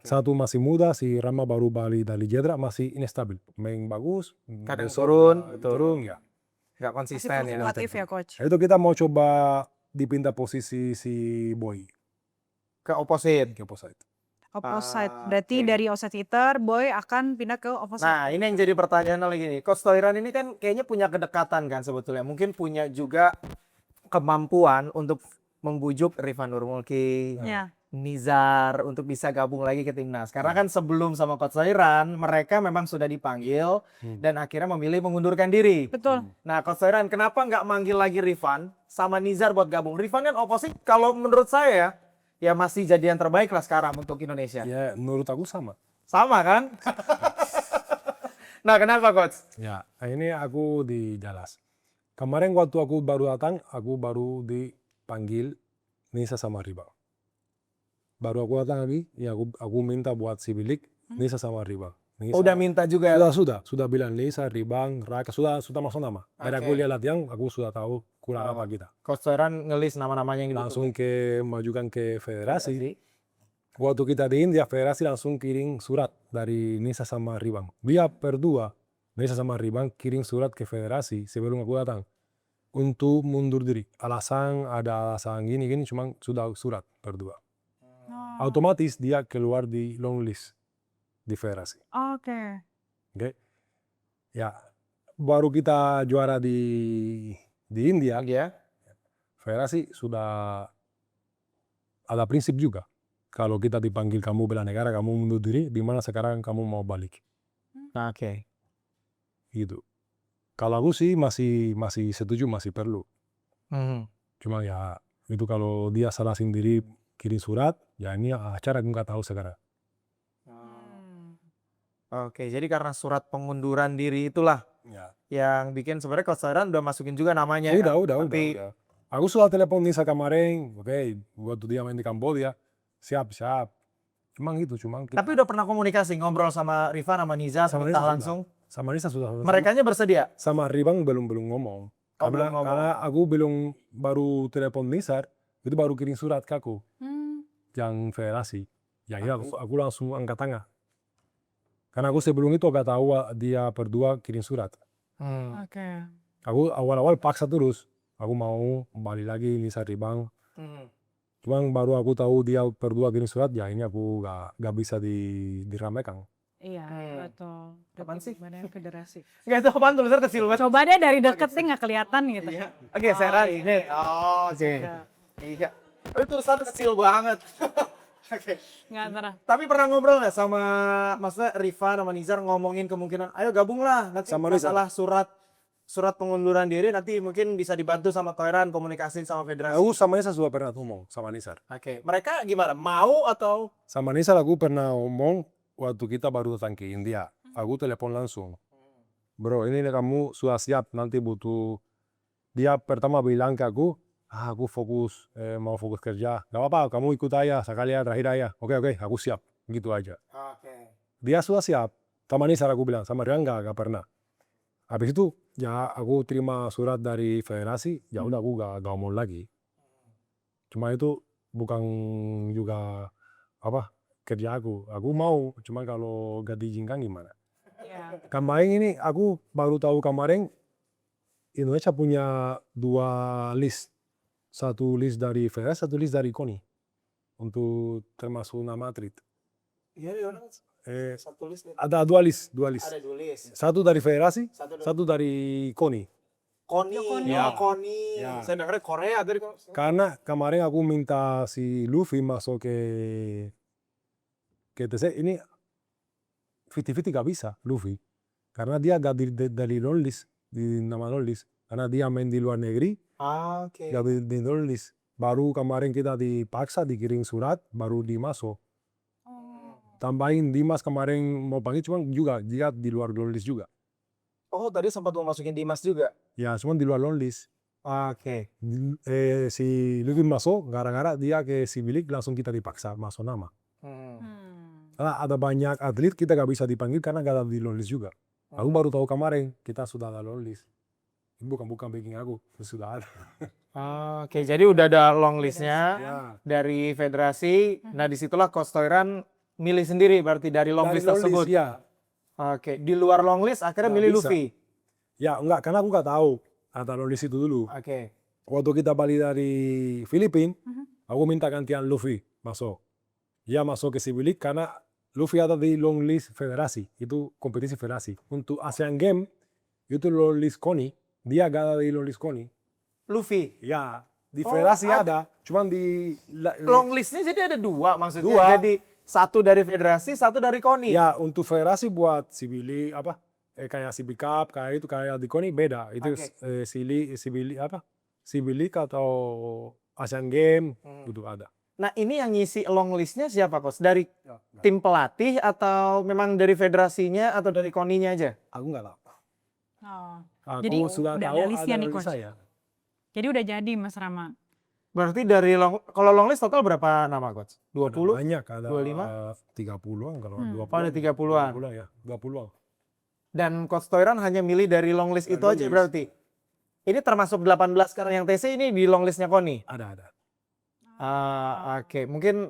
[SPEAKER 3] Satu masih muda, si Rama baru balik dari cedera masih instabil. Main bagus,
[SPEAKER 1] Kadang
[SPEAKER 3] besok
[SPEAKER 1] turun, betul.
[SPEAKER 3] turun ya.
[SPEAKER 1] Nggak
[SPEAKER 2] Masih
[SPEAKER 1] konsisten ya.
[SPEAKER 2] fluktuatif ya Coach.
[SPEAKER 3] Itu kita mau coba dipindah posisi si Boy.
[SPEAKER 1] ke opposite.
[SPEAKER 3] ke opposite.
[SPEAKER 2] Opposite.
[SPEAKER 1] Ah,
[SPEAKER 2] Berarti
[SPEAKER 1] oke.
[SPEAKER 2] dari offside hitter, Boy akan pindah ke opposite.
[SPEAKER 1] Nah, ini yang jadi pertanyaan lagi nih. Coach Toiran ini kan kayaknya punya kedekatan kan sebetulnya. Mungkin punya juga kemampuan untuk membujuk Rifan Nurmulki,
[SPEAKER 2] Ya,
[SPEAKER 1] Nizar untuk bisa gabung lagi ke timnas. Karena kan sebelum sama Coach Toiran, mereka memang sudah dipanggil dan akhirnya memilih mengundurkan diri.
[SPEAKER 2] betul.
[SPEAKER 1] Nah, Coach Toiran kenapa nggak manggil lagi Rifan sama Nizar buat gabung? Rifan kan opposite, kalau menurut saya ya masih jadi yang terbaik lah sekarang untuk Indonesia.
[SPEAKER 3] Ya, menurut aku sama.
[SPEAKER 1] Sama kan? Nah, kenapa Coach?
[SPEAKER 3] Ya, ini aku dijelas. Kemarin waktu aku baru datang, aku baru dipanggil Nisa sama Riba. Baru aku datang lagi, ya aku minta buat si bilik Nisa sama Riba. Nisa,
[SPEAKER 1] Udah minta juga ya?
[SPEAKER 3] sudah bilang Nisa, Ribang, Raka, sudah masuk nama. Dari aku
[SPEAKER 1] Oke.
[SPEAKER 3] lihat latihan, aku sudah tahu kurang apa kita.
[SPEAKER 1] Coach Toiran ngelis nama-namanya yang
[SPEAKER 3] Langsung majukan ke federasi. Waktu kita di India, federasi langsung kirim surat dari Nisa sama Ribang. Dia berdua, Nisa sama Ribang kirim surat ke federasi sebelum aku datang untuk mundur diri. Ada alasan gini, cuma sudah surat berdua.
[SPEAKER 2] Oh,
[SPEAKER 3] Otomatis dia keluar di long list di federasi.
[SPEAKER 2] Oke.
[SPEAKER 3] Oke? Ya, baru kita juara di India,
[SPEAKER 1] Ya.
[SPEAKER 3] federasi sudah ada prinsip juga. Kalau kita dipanggil kamu bela negara, kamu mundur diri, di mana sekarang kamu mau balik.
[SPEAKER 1] Nah, oke.
[SPEAKER 3] Gitu. Kalau aku sih masih setuju, masih perlu.
[SPEAKER 1] Mhm.
[SPEAKER 3] Cuma ya itu kalau dia salah sendiri kirim surat, ya ini acara aku nggak tahu sekarang.
[SPEAKER 2] Hmm.
[SPEAKER 1] Oke, jadi karena surat pengunduran diri itulah
[SPEAKER 3] Ya.
[SPEAKER 1] yang bikin sebenarnya Coach Toiran udah masukin juga namanya.
[SPEAKER 3] Udah.
[SPEAKER 1] Tapi
[SPEAKER 3] Aku sudah telepon Nisa kemarin, oke, waktu dia main di Kamboja, siap. Cuma gitu,
[SPEAKER 1] tapi udah pernah komunikasi ngobrol sama Rifan sama Niza
[SPEAKER 3] Sama
[SPEAKER 1] minta
[SPEAKER 3] Nisa
[SPEAKER 1] langsung.
[SPEAKER 3] sama Nisa sudah.
[SPEAKER 1] Merekanya bersedia.
[SPEAKER 3] Sama Ribang belum ngomong.
[SPEAKER 1] Belum ngomong.
[SPEAKER 3] Karena aku belum baru telepon Nisar, itu baru kirim surat ke aku
[SPEAKER 2] Hmm.
[SPEAKER 3] yang federasi. Ya aku langsung angkat tangan. Karena aku sebelum itu gak tahu dia berdua kirim surat.
[SPEAKER 1] Hmm.
[SPEAKER 2] Oke.
[SPEAKER 3] Aku awal-awal paksa terus. Aku mau balik lagi Nisar Ribang.
[SPEAKER 1] Hmm.
[SPEAKER 3] Cuman baru aku tahu dia berdua kirim surat, ya ini aku gak bisa diramaikan.
[SPEAKER 2] Iya, betul.
[SPEAKER 1] Apaan sih?
[SPEAKER 2] Badan federasi.
[SPEAKER 1] Nggak tahu apaan tulisannya kecil banget.
[SPEAKER 2] Coba deh dari deket sih nggak kelihatan gitu.
[SPEAKER 1] Iya. Oke, saya ini. Oh, oke. Iya. Itu tulisannya kecil banget. Oke.
[SPEAKER 2] Nggak antara.
[SPEAKER 1] Tapi pernah ngobrol nggak sama maksudnya Rifan sama Nizar ngomongin kemungkinan ayo gabunglah nanti
[SPEAKER 3] Sama Nizar.
[SPEAKER 1] masalah surat pengunduran diri nanti mungkin bisa dibantu sama Toiran komunikasi sama federasi.
[SPEAKER 3] Aku sama Nisar sudah pernah ngomong sama Nisar.
[SPEAKER 1] Oke. Mereka gimana? Mau atau
[SPEAKER 3] Sama Nisar aku pernah ngomong waktu kita baru datang ke India. Aku telepon langsung. Bro, ini kamu sudah siap, nanti butuh. Dia pertama bilang ke aku fokus, mau fokus kerja. Gak apa-apa, kamu ikut aja, sekali ya, terakhir aja. Oke, aku siap. Gitu aja.
[SPEAKER 1] Oke.
[SPEAKER 3] Dia sudah siap. Sama Nisar aku bilang, sama dia gak pernah. Habis itu, ya aku terima surat dari federasi, ya udah aku gak mau lagi. Cuma itu bukan juga kerja aku mau, cuma kalau gak diizinkan gimana.
[SPEAKER 2] Iya.
[SPEAKER 3] Kemarin ini aku baru tahu kemarin Indonesia punya 2 list, satu list dari federasi, satu list dari KONI untuk termasuk nama atlet.
[SPEAKER 1] Iya, satu list.
[SPEAKER 3] Ada 2 list,
[SPEAKER 1] Ada dua list.
[SPEAKER 3] satu dari federasi,
[SPEAKER 1] Satu
[SPEAKER 3] satu dari KONI.
[SPEAKER 1] Koni.
[SPEAKER 3] Ya.
[SPEAKER 1] Koni.
[SPEAKER 3] Ya.
[SPEAKER 1] Saya dengarnya Korea dari
[SPEAKER 3] Karena kemarin aku minta si Luffy masuk ke TC, ini 50-50 gak bisa Luffy. Karena dia gak dari long list, di nama long list. Karena dia main di luar negeri,
[SPEAKER 1] Oke.
[SPEAKER 3] gak di long list. Baru kemarin kita dipaksa dikirim surat, baru dimasuk.
[SPEAKER 2] Oh.
[SPEAKER 3] Tambahin Dimas kemarin mau panggil, cuma juga dia di luar long list juga.
[SPEAKER 1] Oh, tadi sempat mau masukin Dimas juga.
[SPEAKER 3] Ya, cuma di luar long list.
[SPEAKER 1] Oke.
[SPEAKER 3] Si Luffy masuk, gara-gara dia ke si bilik langsung kita dipaksa masuk nama. Karena ada banyak atlet kita gak bisa dipanggil karena gak ada di long list juga. Aku baru tahu kemarin kita sudah ada long list. Bukan bikin aku, sudah ada.
[SPEAKER 1] Oke, jadi udah ada long listnya
[SPEAKER 3] Ya.
[SPEAKER 1] dari federasi. Nah, disitulah Coach Toiran milih sendiri berarti dari long
[SPEAKER 3] Dari
[SPEAKER 1] list
[SPEAKER 3] long
[SPEAKER 1] tersebut.
[SPEAKER 3] ya.
[SPEAKER 1] Oke, di luar long list akhirnya
[SPEAKER 3] Nggak
[SPEAKER 1] milih
[SPEAKER 3] bisa.
[SPEAKER 1] Luffy.
[SPEAKER 3] Ya enggak, karena aku gak tahu ada long list itu dulu.
[SPEAKER 1] Oke.
[SPEAKER 3] Waktu kita balik dari Filipina, Aku minta gantian Luffy masuk. Dia masuk ke Sibilik karena Luffy ada di long list federasi. Itu kompetisi federasi. Untuk Asian Game, itu long list KONI. Dia gak ada di long list KONI.
[SPEAKER 1] Luffy.
[SPEAKER 3] Ya, di
[SPEAKER 1] Oh,
[SPEAKER 3] federasi ada. Cuman di...
[SPEAKER 1] Long listnya jadi ada dua maksudnya.
[SPEAKER 3] Dua.
[SPEAKER 1] Jadi satu dari federasi, satu dari KONI.
[SPEAKER 3] Ya, untuk federasi buat Sibilik, apa? Kayak Sibil Cup, kayak itu, kayak di KONI beda. Itu
[SPEAKER 1] Oke.
[SPEAKER 3] Sibilik, apa? Sibilik atau Asian Game, itu ada.
[SPEAKER 1] Nah ini yang ngisi long listnya siapa Coach? Dari
[SPEAKER 3] Ya,
[SPEAKER 1] tim pelatih atau memang dari federasinya atau dari KONI-nya aja?
[SPEAKER 3] aku nggak tahu.
[SPEAKER 2] Oh.
[SPEAKER 3] Aku
[SPEAKER 2] Jadi
[SPEAKER 3] sudah
[SPEAKER 2] udah
[SPEAKER 3] tahu
[SPEAKER 2] ada listnya
[SPEAKER 3] ada
[SPEAKER 2] nih,
[SPEAKER 3] list
[SPEAKER 2] Coach.
[SPEAKER 3] saya.
[SPEAKER 2] Jadi udah jadi Mas Rama.
[SPEAKER 1] Berarti dari kalau long list total berapa nama Coach?
[SPEAKER 3] Ada
[SPEAKER 1] 20?
[SPEAKER 3] banyak, ada
[SPEAKER 1] 25?
[SPEAKER 3] 30-an kalau 20.
[SPEAKER 1] Oh, ada 30-an.
[SPEAKER 3] 20-an ya, 20-an.
[SPEAKER 1] Dan Coach Toiran hanya milih dari long list itu
[SPEAKER 3] Long
[SPEAKER 1] aja
[SPEAKER 3] list.
[SPEAKER 1] berarti? Ini termasuk 18 sekarang yang TC ini di long listnya KONI?
[SPEAKER 3] Ada.
[SPEAKER 1] Oke, mungkin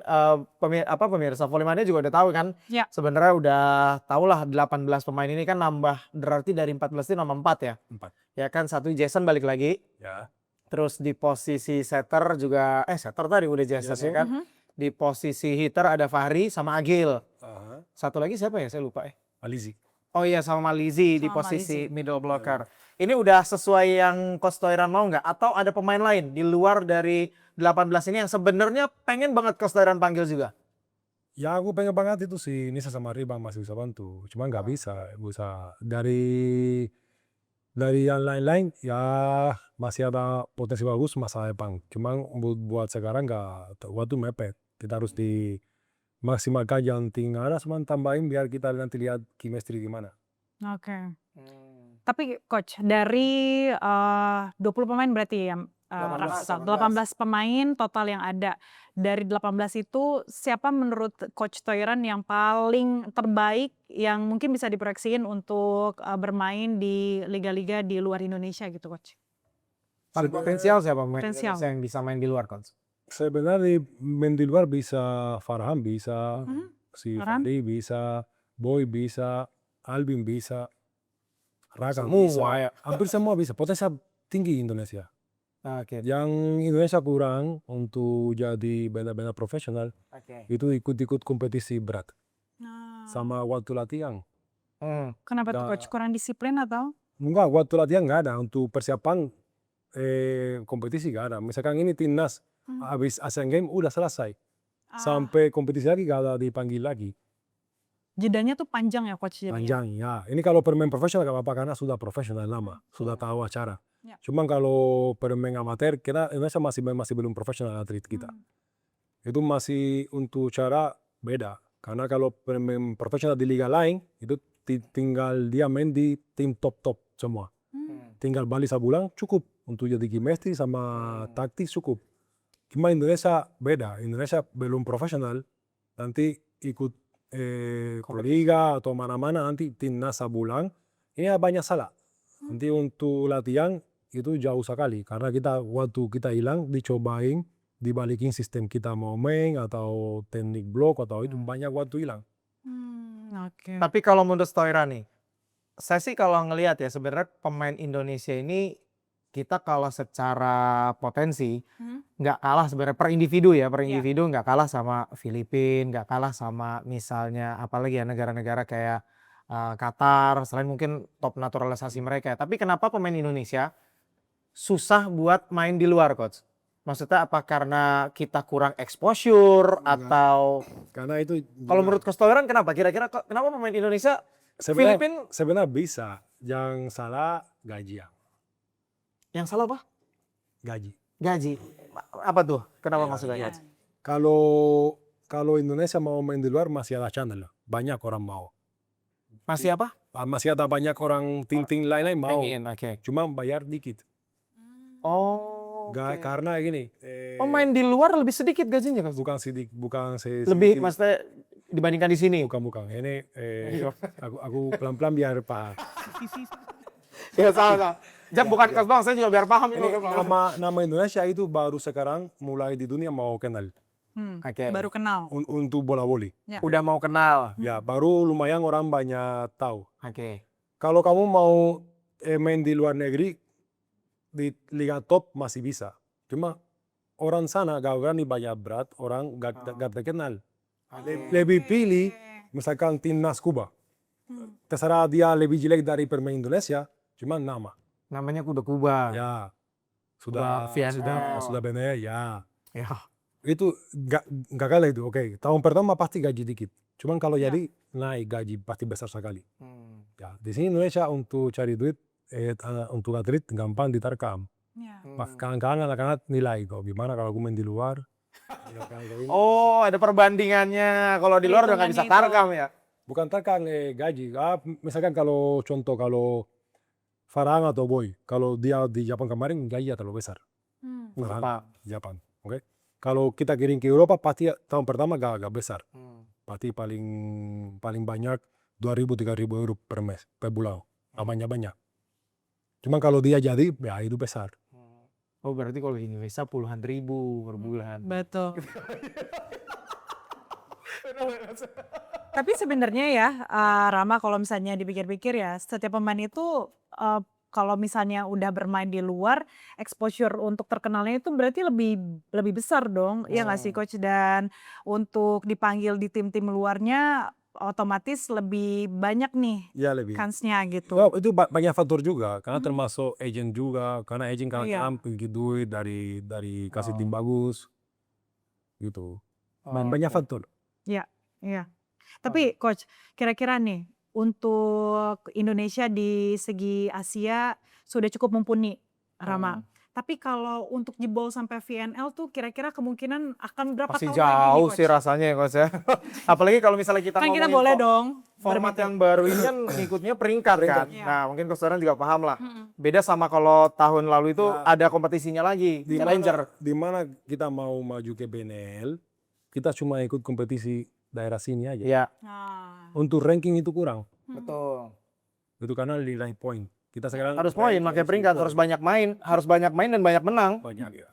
[SPEAKER 1] pemirsa Volley juga udah tahu kan?
[SPEAKER 2] Ya.
[SPEAKER 1] Sebenarnya udah tahu lah 18 pemain ini kan nambah berarti dari 14 itu nambah 4 ya?
[SPEAKER 3] 4.
[SPEAKER 1] Ya kan satu Jason balik lagi.
[SPEAKER 3] Ya.
[SPEAKER 1] Terus di posisi setter juga setter tadi udah Jason ya kan? Di posisi hitter ada Fahri sama Agil. Satu lagi siapa ya? Saya lupa.
[SPEAKER 3] Alizi.
[SPEAKER 1] Oh iya sama Malizi di
[SPEAKER 2] Sama
[SPEAKER 1] posisi middle blocker. Ini udah sesuai yang Coach Toiran mau nggak? Atau ada pemain lain di luar dari 18 ini yang sebenarnya pengen banget Coach Toiran panggil juga?
[SPEAKER 3] Ya aku pengen banget itu si Nisa sama Ribang masih bisa bantu. Cuma nggak bisa. Dari yang lain-lain ya masih ada potensi bagus masa depan. Cuma buat sekarang nggak, waktu mepet. Kita harus dimaksimalkan yang tinggal ada, cuma tambahin biar kita nanti lihat chemistry gimana.
[SPEAKER 2] Oke. Tapi Coach, dari 20 pemain berarti ya,
[SPEAKER 1] 18.
[SPEAKER 2] 18 pemain total yang ada. Dari 18 itu siapa menurut Coach Toiran yang paling terbaik yang mungkin bisa diproyeksiin untuk bermain di liga-liga di luar Indonesia gitu Coach?
[SPEAKER 1] Paling potensial siapa pemain
[SPEAKER 2] Potensial.
[SPEAKER 1] Indonesia yang bisa main di luar Coach?
[SPEAKER 3] Sebenarnya main di luar bisa Farhan bisa, si
[SPEAKER 2] Farhan?
[SPEAKER 3] Fandi bisa, Boy bisa, Alvin bisa, Rakan
[SPEAKER 1] Semua
[SPEAKER 3] bisa.
[SPEAKER 1] ya?
[SPEAKER 3] Hampir semua bisa. Potensial tinggi Indonesia.
[SPEAKER 1] Oke.
[SPEAKER 3] Yang Indonesia kurang untuk jadi benar-benar profesional itu ikut-ikut kompetisi berat sama waktu latihan.
[SPEAKER 2] Kenapa tuh
[SPEAKER 3] Nah.
[SPEAKER 2] Coach? Kurang disiplin atau?
[SPEAKER 3] Enggak, waktu latihan nggak ada. Untuk persiapan kompetisi nggak ada. Misalkan ini timnas habis Asian Games udah selesai. Sampai kompetisi lagi nggak ada dipanggil lagi.
[SPEAKER 2] Jedanya tuh panjang ya Coach? Jadinya?
[SPEAKER 3] Panjang ya. Ini kalau pemain profesional nggak apa-apa karena sudah profesional lama, sudah tahu acara.
[SPEAKER 2] Ya.
[SPEAKER 3] Cuman kalau pemain amatir, kita Indonesia masih belum profesional atlet kita. Itu masih untuk cara beda. Karena kalau pemain profesional di liga lain itu tinggal dia main di tim top semua. Tinggal balik sebulan cukup untuk jadi chemistry sama taktis cukup. Cuma Indonesia beda. Indonesia belum profesional. Nanti ikut liga atau mana-mana nanti timnas sebulan. Ini banyak salah. Nanti untuk latihan itu jauh sekali. Karena waktu kita hilang dicobain dibalikin sistem kita mau main atau teknik blok atau itu banyak waktu hilang.
[SPEAKER 2] Oke.
[SPEAKER 1] Tapi kalau menurut Toiran nih, saya sih kalau ngelihat ya sebenarnya pemain Indonesia ini kita kalau secara potensi nggak kalah sebenarnya per individu ya, per individu nggak kalah sama Filipina, nggak kalah sama misalnya apalagi ya negara-negara kayak Qatar, selain mungkin top naturalisasi mereka. Tapi kenapa pemain Indonesia susah buat main di luar Coach? Maksudnya apa karena kita kurang exposure atau
[SPEAKER 3] Karena itu
[SPEAKER 1] kalau menurut Coach Toiran kenapa? Kira-kira kenapa pemain Indonesia Filipina
[SPEAKER 3] sebenarnya bisa. Yang salah gaji.
[SPEAKER 1] yang salah apa?
[SPEAKER 3] Gaji.
[SPEAKER 1] Gaji. Apa tuh? Kenapa maksudnya gaji?
[SPEAKER 3] Kalau Indonesia mau main di luar masih ada channel. Banyak orang mau.
[SPEAKER 1] Masih apa?
[SPEAKER 3] Masih ada banyak orang tim-tim lain-lain mau.
[SPEAKER 1] Pengen, oke.
[SPEAKER 3] Cuma bayar dikit.
[SPEAKER 1] Oh.
[SPEAKER 3] Karena gini.
[SPEAKER 1] Pemain di luar lebih sedikit gajinya kan?
[SPEAKER 3] Bukan sedikit,
[SPEAKER 1] Lebih maksudnya dibandingkan di sini.
[SPEAKER 3] Bukan. Ini aku pelan-pelan biar paham.
[SPEAKER 1] Ya salah. Jab bukan Coach Bang, saya juga biar paham ini.
[SPEAKER 3] Nama Indonesia itu baru sekarang mulai di dunia mau kenal.
[SPEAKER 1] Oke.
[SPEAKER 2] Baru kenal.
[SPEAKER 3] Untuk bola voli.
[SPEAKER 1] Udah mau kenal.
[SPEAKER 3] Ya, baru lumayan orang banyak tahu.
[SPEAKER 1] Oke.
[SPEAKER 3] Kalau kamu mau main di luar negeri, di liga top masih bisa. Cuma orang sana gak berani bayar berat, orang gak terkenal.
[SPEAKER 1] Oke.
[SPEAKER 3] Lebih pilih, misalkan timnas Kuba. Terserah dia lebih jelek dari pemain Indonesia, cuma nama.
[SPEAKER 1] Namanya kuda Kuba.
[SPEAKER 3] Ya,
[SPEAKER 1] Kuba VNL.
[SPEAKER 3] sudah benar, ya.
[SPEAKER 1] Ya.
[SPEAKER 3] Itu gak kalah itu, oke. Tahun pertama pasti gaji dikit. Cuman kalau jadi naik gaji pasti besar sekali. Ya, di sini Indonesia untuk cari duit, untuk atlet gampang diterkam.
[SPEAKER 2] Ya.
[SPEAKER 3] Kadang-kadang anak-anak nilai kok gimana kalau gue main di luar.
[SPEAKER 1] Oh, ada perbandingannya. Kalau di luar udah nggak bisa
[SPEAKER 2] Perhitungannya itu.
[SPEAKER 1] tarkam ya.
[SPEAKER 3] Bukan terkam gaji. Misalkan kalau contoh kalau Farhan atau Boy, kalau dia di Jepang kemarin gajinya terlalu besar. Farhan
[SPEAKER 1] Jepang.
[SPEAKER 3] Jepang, oke. Kalau kita kirim ke Eropa pasti tahun pertama gak besar. Pasti paling banyak 2.000-3.000 euro per mes, per bulan. Banyak. Cuman kalau dia jadi, ya itu besar.
[SPEAKER 1] Oh, berarti kalau di Indonesia puluhan ribu per bulan.
[SPEAKER 2] Betul. Tapi sebenarnya ya, Rama, kalau misalnya dipikir-pikir ya, setiap pemain itu kalau misalnya udah bermain di luar, exposure untuk terkenalnya itu berarti lebih besar dong, ya nggak sih Coach? Dan untuk dipanggil di tim-tim luarnya otomatis lebih banyak nih
[SPEAKER 3] Ya lebih.
[SPEAKER 2] kansnya gitu.
[SPEAKER 3] Oh, itu banyak faktor juga, karena termasuk agent juga, karena agent kan
[SPEAKER 2] Iya.
[SPEAKER 3] pergi duit dari kasih tim bagus, gitu.
[SPEAKER 1] Oh,
[SPEAKER 3] Banyak
[SPEAKER 1] oke.
[SPEAKER 3] faktor.
[SPEAKER 2] Iya. Tapi Coach, kira-kira nih untuk Indonesia di segi Asia sudah cukup mumpuni, Rama. Tapi kalau untuk jebol sampai VNL tuh kira-kira kemungkinan akan berapa
[SPEAKER 1] Masih
[SPEAKER 2] tahun lagi nih,
[SPEAKER 1] jauh
[SPEAKER 2] Coach?
[SPEAKER 1] sih rasanya ya Coach ya. Apalagi kalau misalnya kita
[SPEAKER 2] Kan kita
[SPEAKER 1] ngomongin
[SPEAKER 2] boleh dong
[SPEAKER 1] format
[SPEAKER 2] bermimpi.
[SPEAKER 1] yang baru ini kan ngikutnya peringkat kan.
[SPEAKER 2] Iya.
[SPEAKER 1] Nah, mungkin Coach Doran juga paham lah. Beda sama kalau tahun lalu itu
[SPEAKER 3] Ya.
[SPEAKER 1] ada kompetisinya lagi, Challenger.
[SPEAKER 3] Di mana kita mau maju ke BNL, kita cuma ikut kompetisi daerah sini aja.
[SPEAKER 1] Iya,
[SPEAKER 2] Nah,
[SPEAKER 3] Untuk ranking itu kurang.
[SPEAKER 1] betul.
[SPEAKER 3] Itu karena nilai poin. Kita sekarang
[SPEAKER 1] Harus poin, makanya peringkat harus banyak main dan banyak menang.
[SPEAKER 3] banyak ya.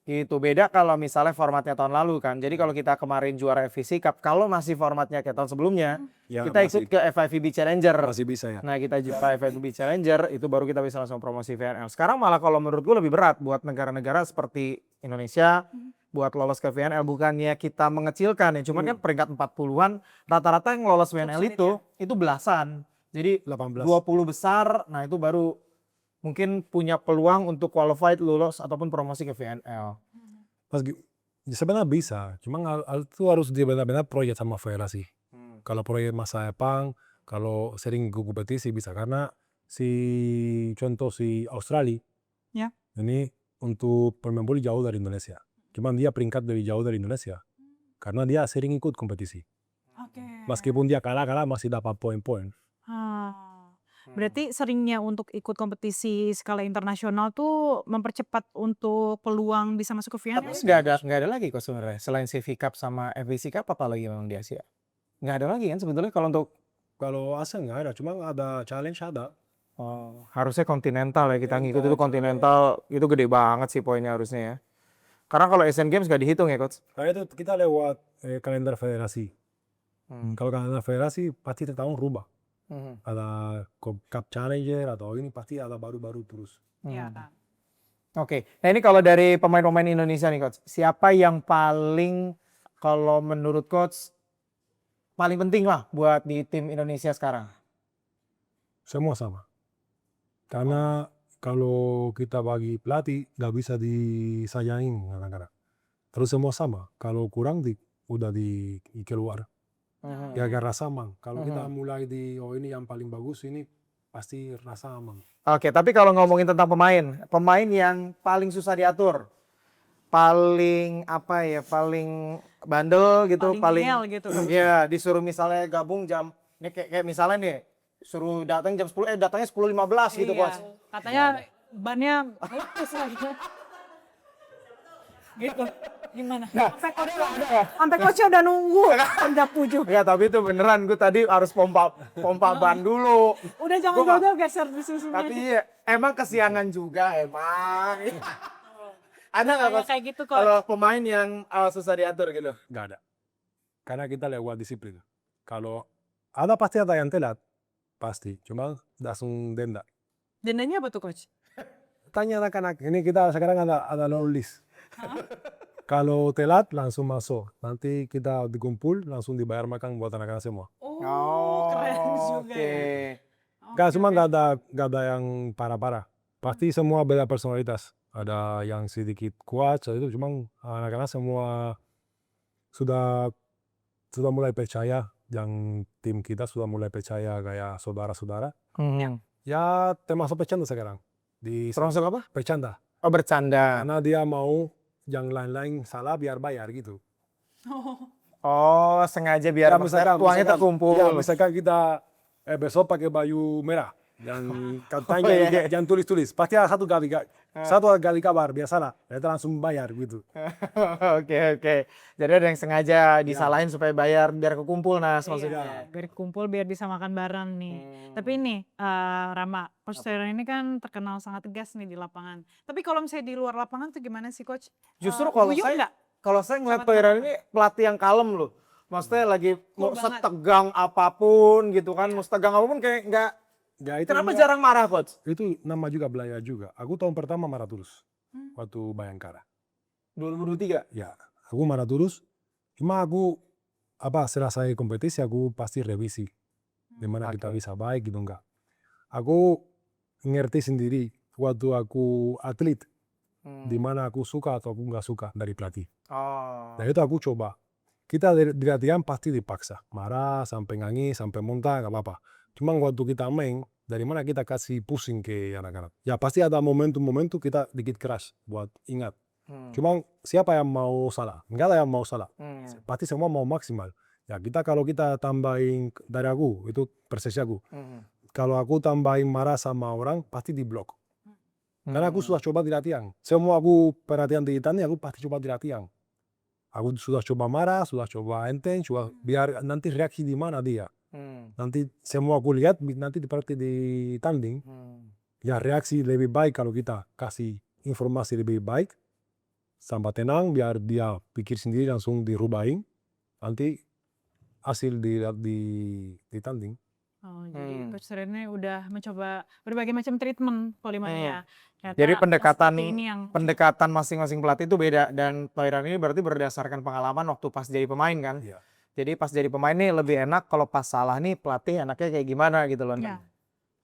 [SPEAKER 1] Itu beda kalau misalnya formatnya tahun lalu kan. Jadi kalau kita kemarin juara FVC Cup, kalau masih formatnya kayak tahun sebelumnya,
[SPEAKER 3] Ya,
[SPEAKER 1] kita ikut ke FIVB Challenger.
[SPEAKER 3] masih bisa ya.
[SPEAKER 1] Nah, kita juara FIVB Challenger, itu baru kita bisa langsung promosi VNL. Sekarang malah kalau menurut gue lebih berat buat negara-negara seperti Indonesia buat lolos ke VNL. Bukannya kita mengecilkan ya, cuman kan peringkat 40-an, rata-rata yang lolos VNL
[SPEAKER 2] sulit
[SPEAKER 1] itu belasan. Jadi
[SPEAKER 3] 18.
[SPEAKER 1] 20 besar, nah itu baru mungkin punya peluang untuk qualified, lulus ataupun promosi ke VNL.
[SPEAKER 3] Sebenarnya bisa, cuma itu harus dia benar-benar proyek sama federasi. Kalau proyek masa Jepang, kalau sering ke kompetisi bisa, karena contoh si Australia,
[SPEAKER 2] Ya.
[SPEAKER 3] ini untuk pemain voli jauh dari Indonesia. Cuman dia peringkat dari jauh dari Indonesia, karena dia sering ikut kompetisi.
[SPEAKER 2] Oke.
[SPEAKER 3] Meskipun dia kalah masih dapat poin-poin.
[SPEAKER 2] Berarti seringnya untuk ikut kompetisi skala internasional tuh mempercepat untuk peluang bisa masuk ke VNL.
[SPEAKER 1] Tapi nggak ada lagi kok sebenarnya selain CV Cup sama FVC Cup, apa lagi memang di Asia? Nggak ada lagi kan sebetulnya kalau untuk
[SPEAKER 3] Asia nggak ada, cuma ada challenge ada.
[SPEAKER 1] harusnya kontinental ya kita ngikut itu kontinental itu gede banget sih poinnya harusnya ya. Karena kalau Asian Games nggak dihitung ya coach.
[SPEAKER 3] Karena itu kita lewat kalender federasi. Kalau kalender federasi pasti tiap tahun rubah. Ada Cup Challenger atau ini pasti ada baru-baru terus.
[SPEAKER 2] Iya.
[SPEAKER 1] Oke, nah ini kalau dari pemain-pemain Indonesia nih coach, siapa yang paling kalau menurut coach paling penting lah buat di tim Indonesia sekarang?
[SPEAKER 3] Semua sama. Karena kalau kita bagi pelatih nggak bisa disayangin kadang-kadang. Terus semua sama. Kalau kurang udah keluar. Ya rasa aman. Kalau kita mulai ini yang paling bagus ini pasti rasa aman.
[SPEAKER 1] Oke, tapi kalau ngomongin tentang pemain yang paling susah diatur, paling paling bandel gitu,
[SPEAKER 2] Paling ngeyel gitu.
[SPEAKER 1] Iya, disuruh misalnya gabung jam, ini kayak misalnya nih, suruh datang jam 10, datangnya 10.15 gitu
[SPEAKER 2] Iya.
[SPEAKER 1] coach.
[SPEAKER 2] Katanya bannya lepas lagi. Gitu. Gimana? Sampai coachnya udah nunggu. Udah pujuk.
[SPEAKER 1] Ya tapi itu beneran, gue tadi harus pompa ban dulu.
[SPEAKER 2] Udah jangan
[SPEAKER 1] Gua nggak-
[SPEAKER 2] jauh-jauh geser di susunya.
[SPEAKER 1] Tapi emang kesiangan juga emang. Ada nggak coach?
[SPEAKER 2] Kayak gitu kok.
[SPEAKER 1] Kalau pemain yang susah diatur gitu?
[SPEAKER 3] Nggak ada. Karena kita lewat disiplin. Kalau ada pasti ada yang telat. Pasti. Cuma langsung denda.
[SPEAKER 2] Dendanya apa tuh coach?
[SPEAKER 3] Tanya anak-anak. Ini kita sekarang ada no list. Kalau telat langsung masuk. Nanti kita dikumpul langsung dibayar makan buat anak-anak semua.
[SPEAKER 2] Oh, keren juga
[SPEAKER 1] oke.
[SPEAKER 2] ya.
[SPEAKER 3] Nggak,
[SPEAKER 2] Oke,
[SPEAKER 3] cuma
[SPEAKER 2] oke.
[SPEAKER 3] nggak ada yang parah-parah. Pasti semua beda personalitas. Ada yang sedikit kuat, itu cuma anak-anak semua sudah mulai percaya. Yang tim kita sudah mulai percaya kayak saudara-saudara.
[SPEAKER 1] Hmm.
[SPEAKER 3] Ya termasuk bercanda sekarang.
[SPEAKER 1] Termasuk apa?
[SPEAKER 3] Bercanda.
[SPEAKER 1] Oh, bercanda.
[SPEAKER 3] Karena dia mau yang lain-lain salah biar bayar gitu.
[SPEAKER 1] Oh, sengaja biar maksudnya uangnya terkumpul.
[SPEAKER 3] Ya, misalkan kita besok pakai baju merah. Yang katanya
[SPEAKER 1] Oh, iya.
[SPEAKER 3] jangan tulis-tulis. Pasti ada satu kali kabar biasalah. Kita langsung bayar gitu.
[SPEAKER 1] Oke, oke. Jadi ada yang sengaja disalahin supaya bayar biar kekumpul Nas maksudnya.
[SPEAKER 2] Biar kumpul, biar bisa makan bareng nih. Tapi ini Rama, Coach Toiran ini kan terkenal sangat tegas nih di lapangan. Tapi kalau misalnya di luar lapangan tuh gimana sih Coach?
[SPEAKER 1] Justru
[SPEAKER 2] Guyon nggak?
[SPEAKER 1] kalau saya ngeliat
[SPEAKER 2] Sama
[SPEAKER 1] Toiran
[SPEAKER 2] teman-teman.
[SPEAKER 1] ini pelatih yang kalem loh. Maksudnya lagi mau
[SPEAKER 2] banget.
[SPEAKER 1] setegang apapun gitu kan, mau setegang apapun kayak nggak.
[SPEAKER 3] Ya, itu
[SPEAKER 1] Kenapa
[SPEAKER 3] namanya-
[SPEAKER 1] jarang marah coach?
[SPEAKER 3] Itu nama juga belajar juga. Aku tahun pertama marah terus. Waktu Bayangkara.
[SPEAKER 1] 2023.
[SPEAKER 3] Ya, aku marah terus. Cuma aku selesai kompetisi aku pasti revisi. Dimana kita
[SPEAKER 1] Oke.
[SPEAKER 3] bisa baik gitu enggak. Aku ngerti sendiri waktu aku atlet. Dimana aku suka atau aku nggak suka dari pelatih.
[SPEAKER 1] Oh.
[SPEAKER 3] Nah itu aku coba. Kita di latihan pasti dipaksa. Marah, sampai nangis, sampai muntah, nggak apa-apa. Cuma waktu kita main, dari mana kita kasih pusing ke anak-anak. Ya pasti ada momentum-momentum kita dikit keras buat ingat. Cuma siapa yang mau salah? Nggak ada yang mau salah. Pasti semua mau maksimal. Ya kalau kita tambahin dari aku, itu persepsi aku. Kalau aku tambahin marah sama orang, pasti diblok. Karena aku sudah coba di latihan. Semua aku perhatian di tanding, aku pasti coba di latihan. Aku sudah coba marah, sudah coba enteng, biar nanti reaksi di mana dia. Nanti semua aku lihat, nanti di tanding, ya reaksi lebih baik kalau kita kasih informasi lebih baik, sampai tenang, biar dia pikir sendiri langsung dirubahin, nanti hasil di tanding.
[SPEAKER 2] Oh, jadi Coach Toiran ini udah mencoba berbagai macam treatment Polimania. Ternyata
[SPEAKER 1] Jadi
[SPEAKER 2] yang
[SPEAKER 1] pendekatan
[SPEAKER 2] seperti ini yang
[SPEAKER 1] pendekatan masing-masing pelatih itu beda dan Toiran ini berarti berdasarkan pengalaman waktu pas jadi pemain kan.
[SPEAKER 3] Iya.
[SPEAKER 1] Jadi pas jadi pemain nih lebih enak kalau pas salah nih pelatih enaknya kayak gimana gitu loh.
[SPEAKER 2] Iya.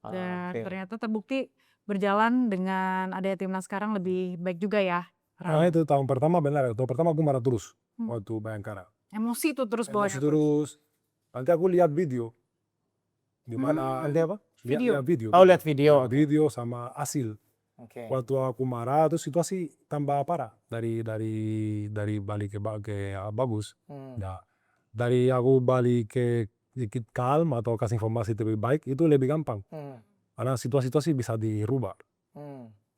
[SPEAKER 1] Ah,
[SPEAKER 2] Dan
[SPEAKER 1] oke.
[SPEAKER 2] ternyata terbukti berjalan dengan adanya timnas sekarang lebih baik juga ya.
[SPEAKER 3] Nah itu tahun pertama benar, tahun pertama aku marah terus
[SPEAKER 2] Hmm.
[SPEAKER 3] waktu Bayangkara.
[SPEAKER 2] Emosi tuh terus bawahnya.
[SPEAKER 3] Emosi terus. Nanti aku lihat video. Di mana
[SPEAKER 1] Nanti apa?
[SPEAKER 2] Video.
[SPEAKER 3] lihat video.
[SPEAKER 1] Oh, lihat video.
[SPEAKER 3] Video sama hasil.
[SPEAKER 1] Oke.
[SPEAKER 3] Waktu aku marah, terus situasi tambah parah dari balik ke bagus. Nah, dari aku balik ke sedikit calm atau kasih informasi lebih baik itu lebih gampang. Karena situasi bisa dirubah.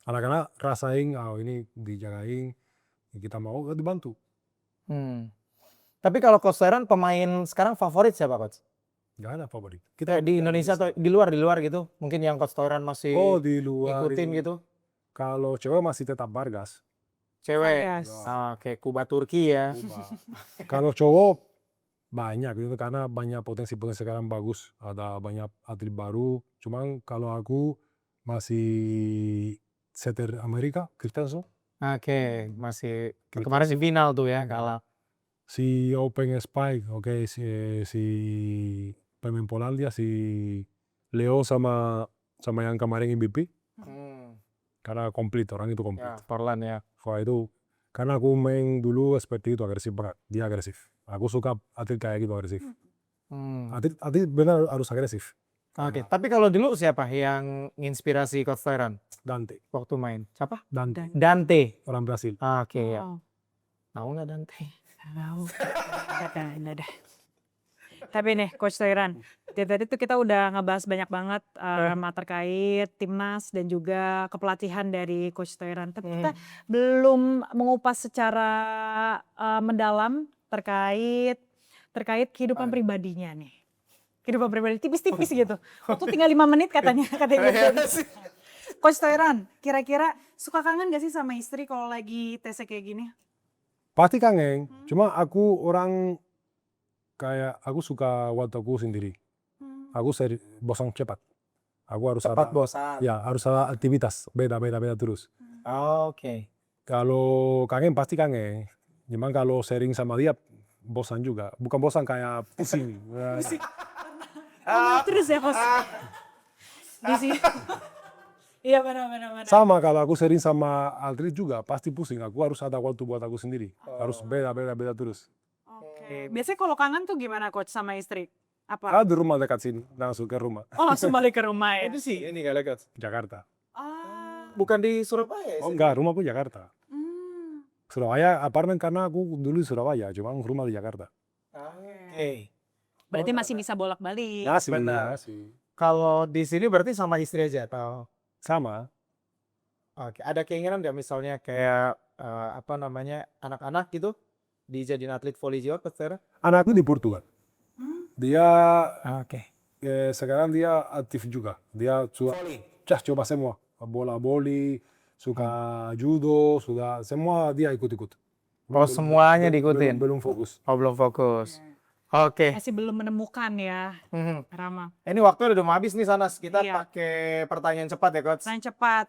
[SPEAKER 3] Anak-anak rasain, ini dijagain, kita mau dibantu.
[SPEAKER 1] Tapi kalau Coach Toiran pemain sekarang favorit siapa coach?
[SPEAKER 3] Gak ada favorit.
[SPEAKER 1] Kayak di Indonesia atau di luar gitu? Mungkin yang Coach Toiran masih
[SPEAKER 3] di luar
[SPEAKER 1] ngikutin
[SPEAKER 3] itu,
[SPEAKER 1] gitu?
[SPEAKER 3] kalau cewek masih tetap Vargas.
[SPEAKER 1] Cewek.
[SPEAKER 2] Vargas.
[SPEAKER 1] Oke, Kuba Turki ya.
[SPEAKER 3] Kalau cowok banyak gitu karena banyak potensi-potensi sekarang bagus, ada banyak atlet baru. Cuman kalau aku masih setter Amerika, Kristensen,
[SPEAKER 1] Oke, masih kemarin si final tuh ya kalah.
[SPEAKER 3] si Open Spike, oke, si pemain Polandia, si Leo sama yang kemarin MVP, karena komplit, orang itu komplit.
[SPEAKER 1] Ya, Portland ya.
[SPEAKER 3] Wah itu karena aku main dulu seperti itu, agresif banget, dia agresif. Aku suka atlet kayak gitu agresif. Atlet benar harus agresif.
[SPEAKER 1] Oke, tapi kalau dulu siapa yang nginspirasi Coach Toiran
[SPEAKER 3] Dante,
[SPEAKER 1] waktu main? Siapa?
[SPEAKER 3] Dante,
[SPEAKER 1] Dante.
[SPEAKER 3] orang Brasil.
[SPEAKER 1] Oke ya.
[SPEAKER 2] Oh.
[SPEAKER 1] Tahu nggak Dante?
[SPEAKER 2] Tahu. Ada. Tapi nih Coach Toiran, dari tadi tuh kita udah ngebahas banyak banget terkait timnas dan juga kepelatihan dari Coach Toiran. Tapi kita belum mengupas secara mendalam terkait kehidupan pribadinya nih. Kehidupan pribadi tipis-tipis gitu. Waktu tinggal 5 menit katanya. Coach Toiran, kira-kira suka kangen gak sih sama istri kalau lagi TC kayak gini?
[SPEAKER 3] Pasti kangen, cuma aku orang kayak aku suka waktu aku sendiri. Aku bosan cepat. Aku harus
[SPEAKER 1] Cepat
[SPEAKER 3] ada,
[SPEAKER 1] bosan.
[SPEAKER 3] ya harus ada aktivitas beda terus.
[SPEAKER 1] Oke.
[SPEAKER 3] Kalau kangen pasti kangen. Cuman kalau sering sama dia bosan juga. Bukan bosan kayak pusing.
[SPEAKER 2] Terus ya Coach. Di sini. Iya benar.
[SPEAKER 3] Sama kalau aku sering sama Aldrit juga pasti pusing. Aku harus ada waktu buat aku sendiri. Harus beda terus.
[SPEAKER 2] Oke. Biasanya kalau kangen tuh gimana Coach sama istri? Apa?
[SPEAKER 3] Di rumah dekat sini, langsung ke rumah.
[SPEAKER 2] Oh langsung balik ke rumah ya?
[SPEAKER 1] Itu sih ini gak dekat.
[SPEAKER 3] Jakarta.
[SPEAKER 1] Bukan di Surabaya
[SPEAKER 3] Oh
[SPEAKER 1] sih?
[SPEAKER 3] enggak, rumah pun Jakarta.
[SPEAKER 2] Hmm.
[SPEAKER 3] Surabaya apartemen karena aku dulu di Surabaya, cuma rumah di Jakarta.
[SPEAKER 1] Oke.
[SPEAKER 2] Berarti masih bisa bolak-balik.
[SPEAKER 3] Ngasih,
[SPEAKER 1] Benar.
[SPEAKER 3] ngasih.
[SPEAKER 1] Kalau di sini berarti sama istri aja atau?
[SPEAKER 3] Sama.
[SPEAKER 1] Oke, ada keinginan nggak misalnya kayak apa namanya anak-anak gitu dijadiin atlet volley juga Coach Tera?
[SPEAKER 3] Anakku di Portugal. Dia
[SPEAKER 1] Oke.
[SPEAKER 3] sekarang dia aktif juga. Dia suka coba semua. Bola voli, suka judo, sudah semua dia ikut-ikut.
[SPEAKER 1] Oh semuanya diikutin?
[SPEAKER 3] Belum fokus.
[SPEAKER 1] Oh belum fokus. Oke.
[SPEAKER 2] Masih belum menemukan ya,
[SPEAKER 1] Mhm.
[SPEAKER 2] Rama.
[SPEAKER 1] Ini waktu udah mau habis nih Sanas. Kita
[SPEAKER 2] Iya.
[SPEAKER 1] pakai pertanyaan cepat ya Coach.
[SPEAKER 2] Pertanyaan cepat.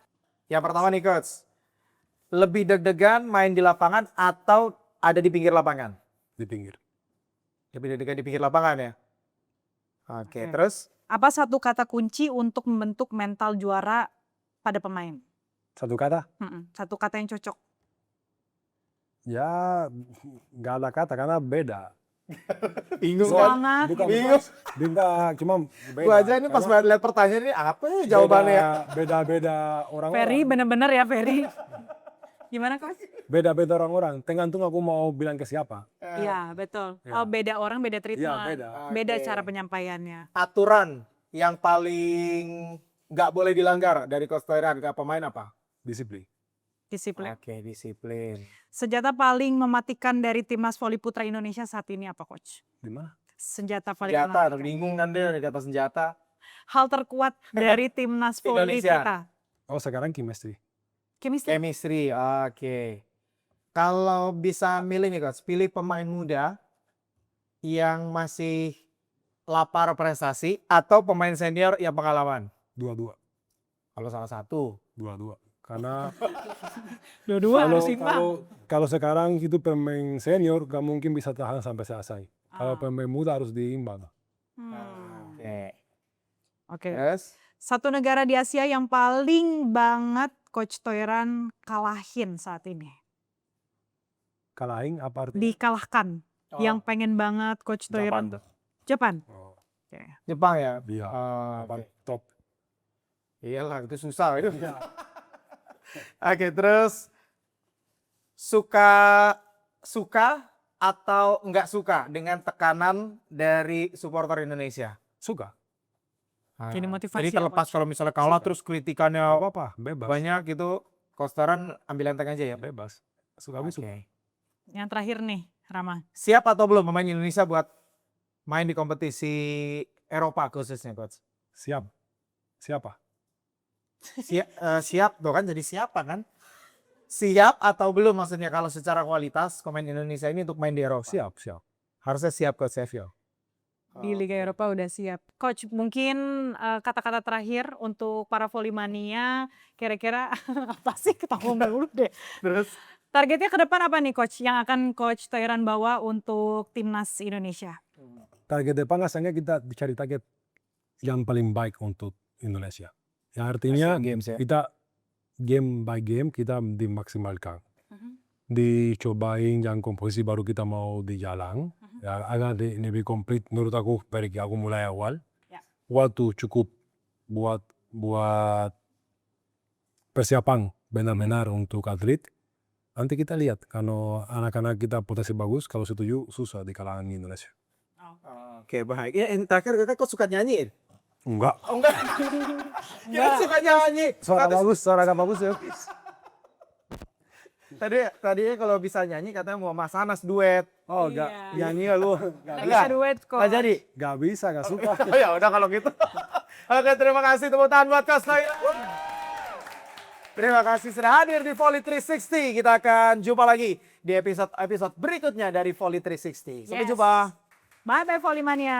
[SPEAKER 1] Yang pertama nih Coach. Lebih deg-degan main di lapangan atau ada di pinggir lapangan?
[SPEAKER 3] Di pinggir.
[SPEAKER 1] Lebih deg-degan di pinggir lapangan ya? Oke,
[SPEAKER 2] Oke.
[SPEAKER 1] terus?
[SPEAKER 2] Apa satu kata kunci untuk membentuk mental juara pada pemain?
[SPEAKER 3] Satu kata?
[SPEAKER 2] Satu kata yang cocok.
[SPEAKER 3] Ya nggak ada kata karena beda.
[SPEAKER 1] Bingung kan?
[SPEAKER 2] Semangat.
[SPEAKER 1] Bingung.
[SPEAKER 3] Beda, cuma beda.
[SPEAKER 1] Gua aja ini pas
[SPEAKER 3] Karena
[SPEAKER 1] lihat pertanyaan ini apa ya jawabannya ya?
[SPEAKER 3] Beda-beda orang-orang.
[SPEAKER 2] Ferry bener-bener ya Ferry. Gimana Coach?
[SPEAKER 3] Beda-beda orang-orang. Tergantung aku mau bilang ke siapa.
[SPEAKER 2] Iya betul.
[SPEAKER 3] Ya.
[SPEAKER 2] Oh beda orang beda treatment.
[SPEAKER 3] Iya, beda.
[SPEAKER 2] Beda
[SPEAKER 1] Oke.
[SPEAKER 2] cara penyampaiannya.
[SPEAKER 1] Aturan yang paling nggak boleh dilanggar dari Coach Toiran ke pemain apa?
[SPEAKER 3] Disiplin.
[SPEAKER 2] Disiplin.
[SPEAKER 1] Oke, disiplin.
[SPEAKER 2] Senjata paling mematikan dari timnas voli putra Indonesia saat ini apa Coach?
[SPEAKER 3] Di mana?
[SPEAKER 2] Senjata paling
[SPEAKER 1] Senjata,
[SPEAKER 2] mematikan.
[SPEAKER 1] bingung kan dia di atas senjata.
[SPEAKER 2] Hal terkuat dari timnas voli
[SPEAKER 1] Indonesia.
[SPEAKER 2] kita.
[SPEAKER 3] Oh sekarang chemistry.
[SPEAKER 2] Chemistry.
[SPEAKER 1] Chemistry, oke. Kalau bisa milih nih Coach, pilih pemain muda yang masih lapar prestasi atau pemain senior yang pengalaman?
[SPEAKER 3] Dua-dua.
[SPEAKER 1] Kalau salah satu.
[SPEAKER 3] Dua-dua. Karena
[SPEAKER 2] Dua-dua harus imbang.
[SPEAKER 3] kalau sekarang itu pemain senior gak mungkin bisa tahan sampai selesai. Kalau pemain muda harus diimbang.
[SPEAKER 2] Hmm.
[SPEAKER 1] Oke.
[SPEAKER 2] Oke.
[SPEAKER 1] Terus?
[SPEAKER 2] Satu negara di Asia yang paling banget Coach Toiran kalahin saat ini.
[SPEAKER 3] Kalahin apa artinya?
[SPEAKER 2] Dikalahkan. Yang pengen banget Coach Toiran. Jepang.
[SPEAKER 3] Oh,
[SPEAKER 1] Jepang ya?
[SPEAKER 3] iya.
[SPEAKER 1] Oh,
[SPEAKER 3] Apa
[SPEAKER 1] oke.
[SPEAKER 3] top.
[SPEAKER 1] Iyalah, itu susah itu. Oke, terus suka atau nggak suka dengan tekanan dari supporter Indonesia?
[SPEAKER 3] Suka.
[SPEAKER 2] Jadi motivasi
[SPEAKER 1] Jadi
[SPEAKER 2] ya,
[SPEAKER 1] terlepas
[SPEAKER 2] Coach?
[SPEAKER 1] kalau misalnya kalah
[SPEAKER 3] Suka.
[SPEAKER 1] terus kritikannya
[SPEAKER 3] Apa-apa, bebas.
[SPEAKER 1] banyak gitu, Kostaran ambil enteng aja ya?
[SPEAKER 3] Bebas. Suka kami suka.
[SPEAKER 1] Oke.
[SPEAKER 2] Yang terakhir nih, Rama.
[SPEAKER 1] Siap atau belum pemain Indonesia buat main di kompetisi Eropa khususnya, Coach?
[SPEAKER 3] Siap. Siapa?
[SPEAKER 1] Siap tuh kan, jadi siapa kan? Siap atau belum maksudnya kalau secara kualitas pemain Indonesia ini untuk main di Eropa?
[SPEAKER 3] Siap, siap.
[SPEAKER 1] Harusnya siap Coach Sevio.
[SPEAKER 2] Di Liga Eropa udah siap. Coach, mungkin kata-kata terakhir untuk para volley-mania, kira-kira apa sih? Ketahuan dulu deh.
[SPEAKER 1] Terus?
[SPEAKER 2] Targetnya ke depan apa nih Coach yang akan Coach Toiran bawa untuk timnas Indonesia?
[SPEAKER 3] Target depan asalnya kita cari target yang paling baik untuk Indonesia. Yang artinya
[SPEAKER 1] Games ya?
[SPEAKER 3] kita game by game kita dimaksimalkan. Dicobain yang komposisi baru kita mau di jalan. Ya, agak lebih komplit menurut aku dari aku mulai awal.
[SPEAKER 2] Ya.
[SPEAKER 3] Waktu cukup buat persiapan benar-benar untuk atlet. Nanti kita lihat kalau anak-anak kita potensi bagus, kalau setuju susah di kalangan Indonesia.
[SPEAKER 1] Oke, baik. Ya, yang terakhir kakak kok suka nyanyi?
[SPEAKER 3] Enggak.
[SPEAKER 1] Oh enggak. Dia suka nyanyi.
[SPEAKER 3] Suara gak bagus ya.
[SPEAKER 1] Tadinya kalau bisa nyanyi katanya mau Mas Anas duet.
[SPEAKER 3] Oh,
[SPEAKER 2] Iya.
[SPEAKER 3] enggak. Nyanyi ya lu.
[SPEAKER 2] Nggak bisa duet kok.
[SPEAKER 1] Nggak jadi.
[SPEAKER 3] Gak bisa, gak suka.
[SPEAKER 1] Oh ya udah kalau gitu. Oke, terima kasih tepuk tangan buat Coach Toiran. Terima kasih sudah hadir di Volley 360. Kita akan jumpa lagi di episode berikutnya dari Volley 360. Sampai
[SPEAKER 2] Yes.
[SPEAKER 1] jumpa.
[SPEAKER 2] Bye-bye volley-mania.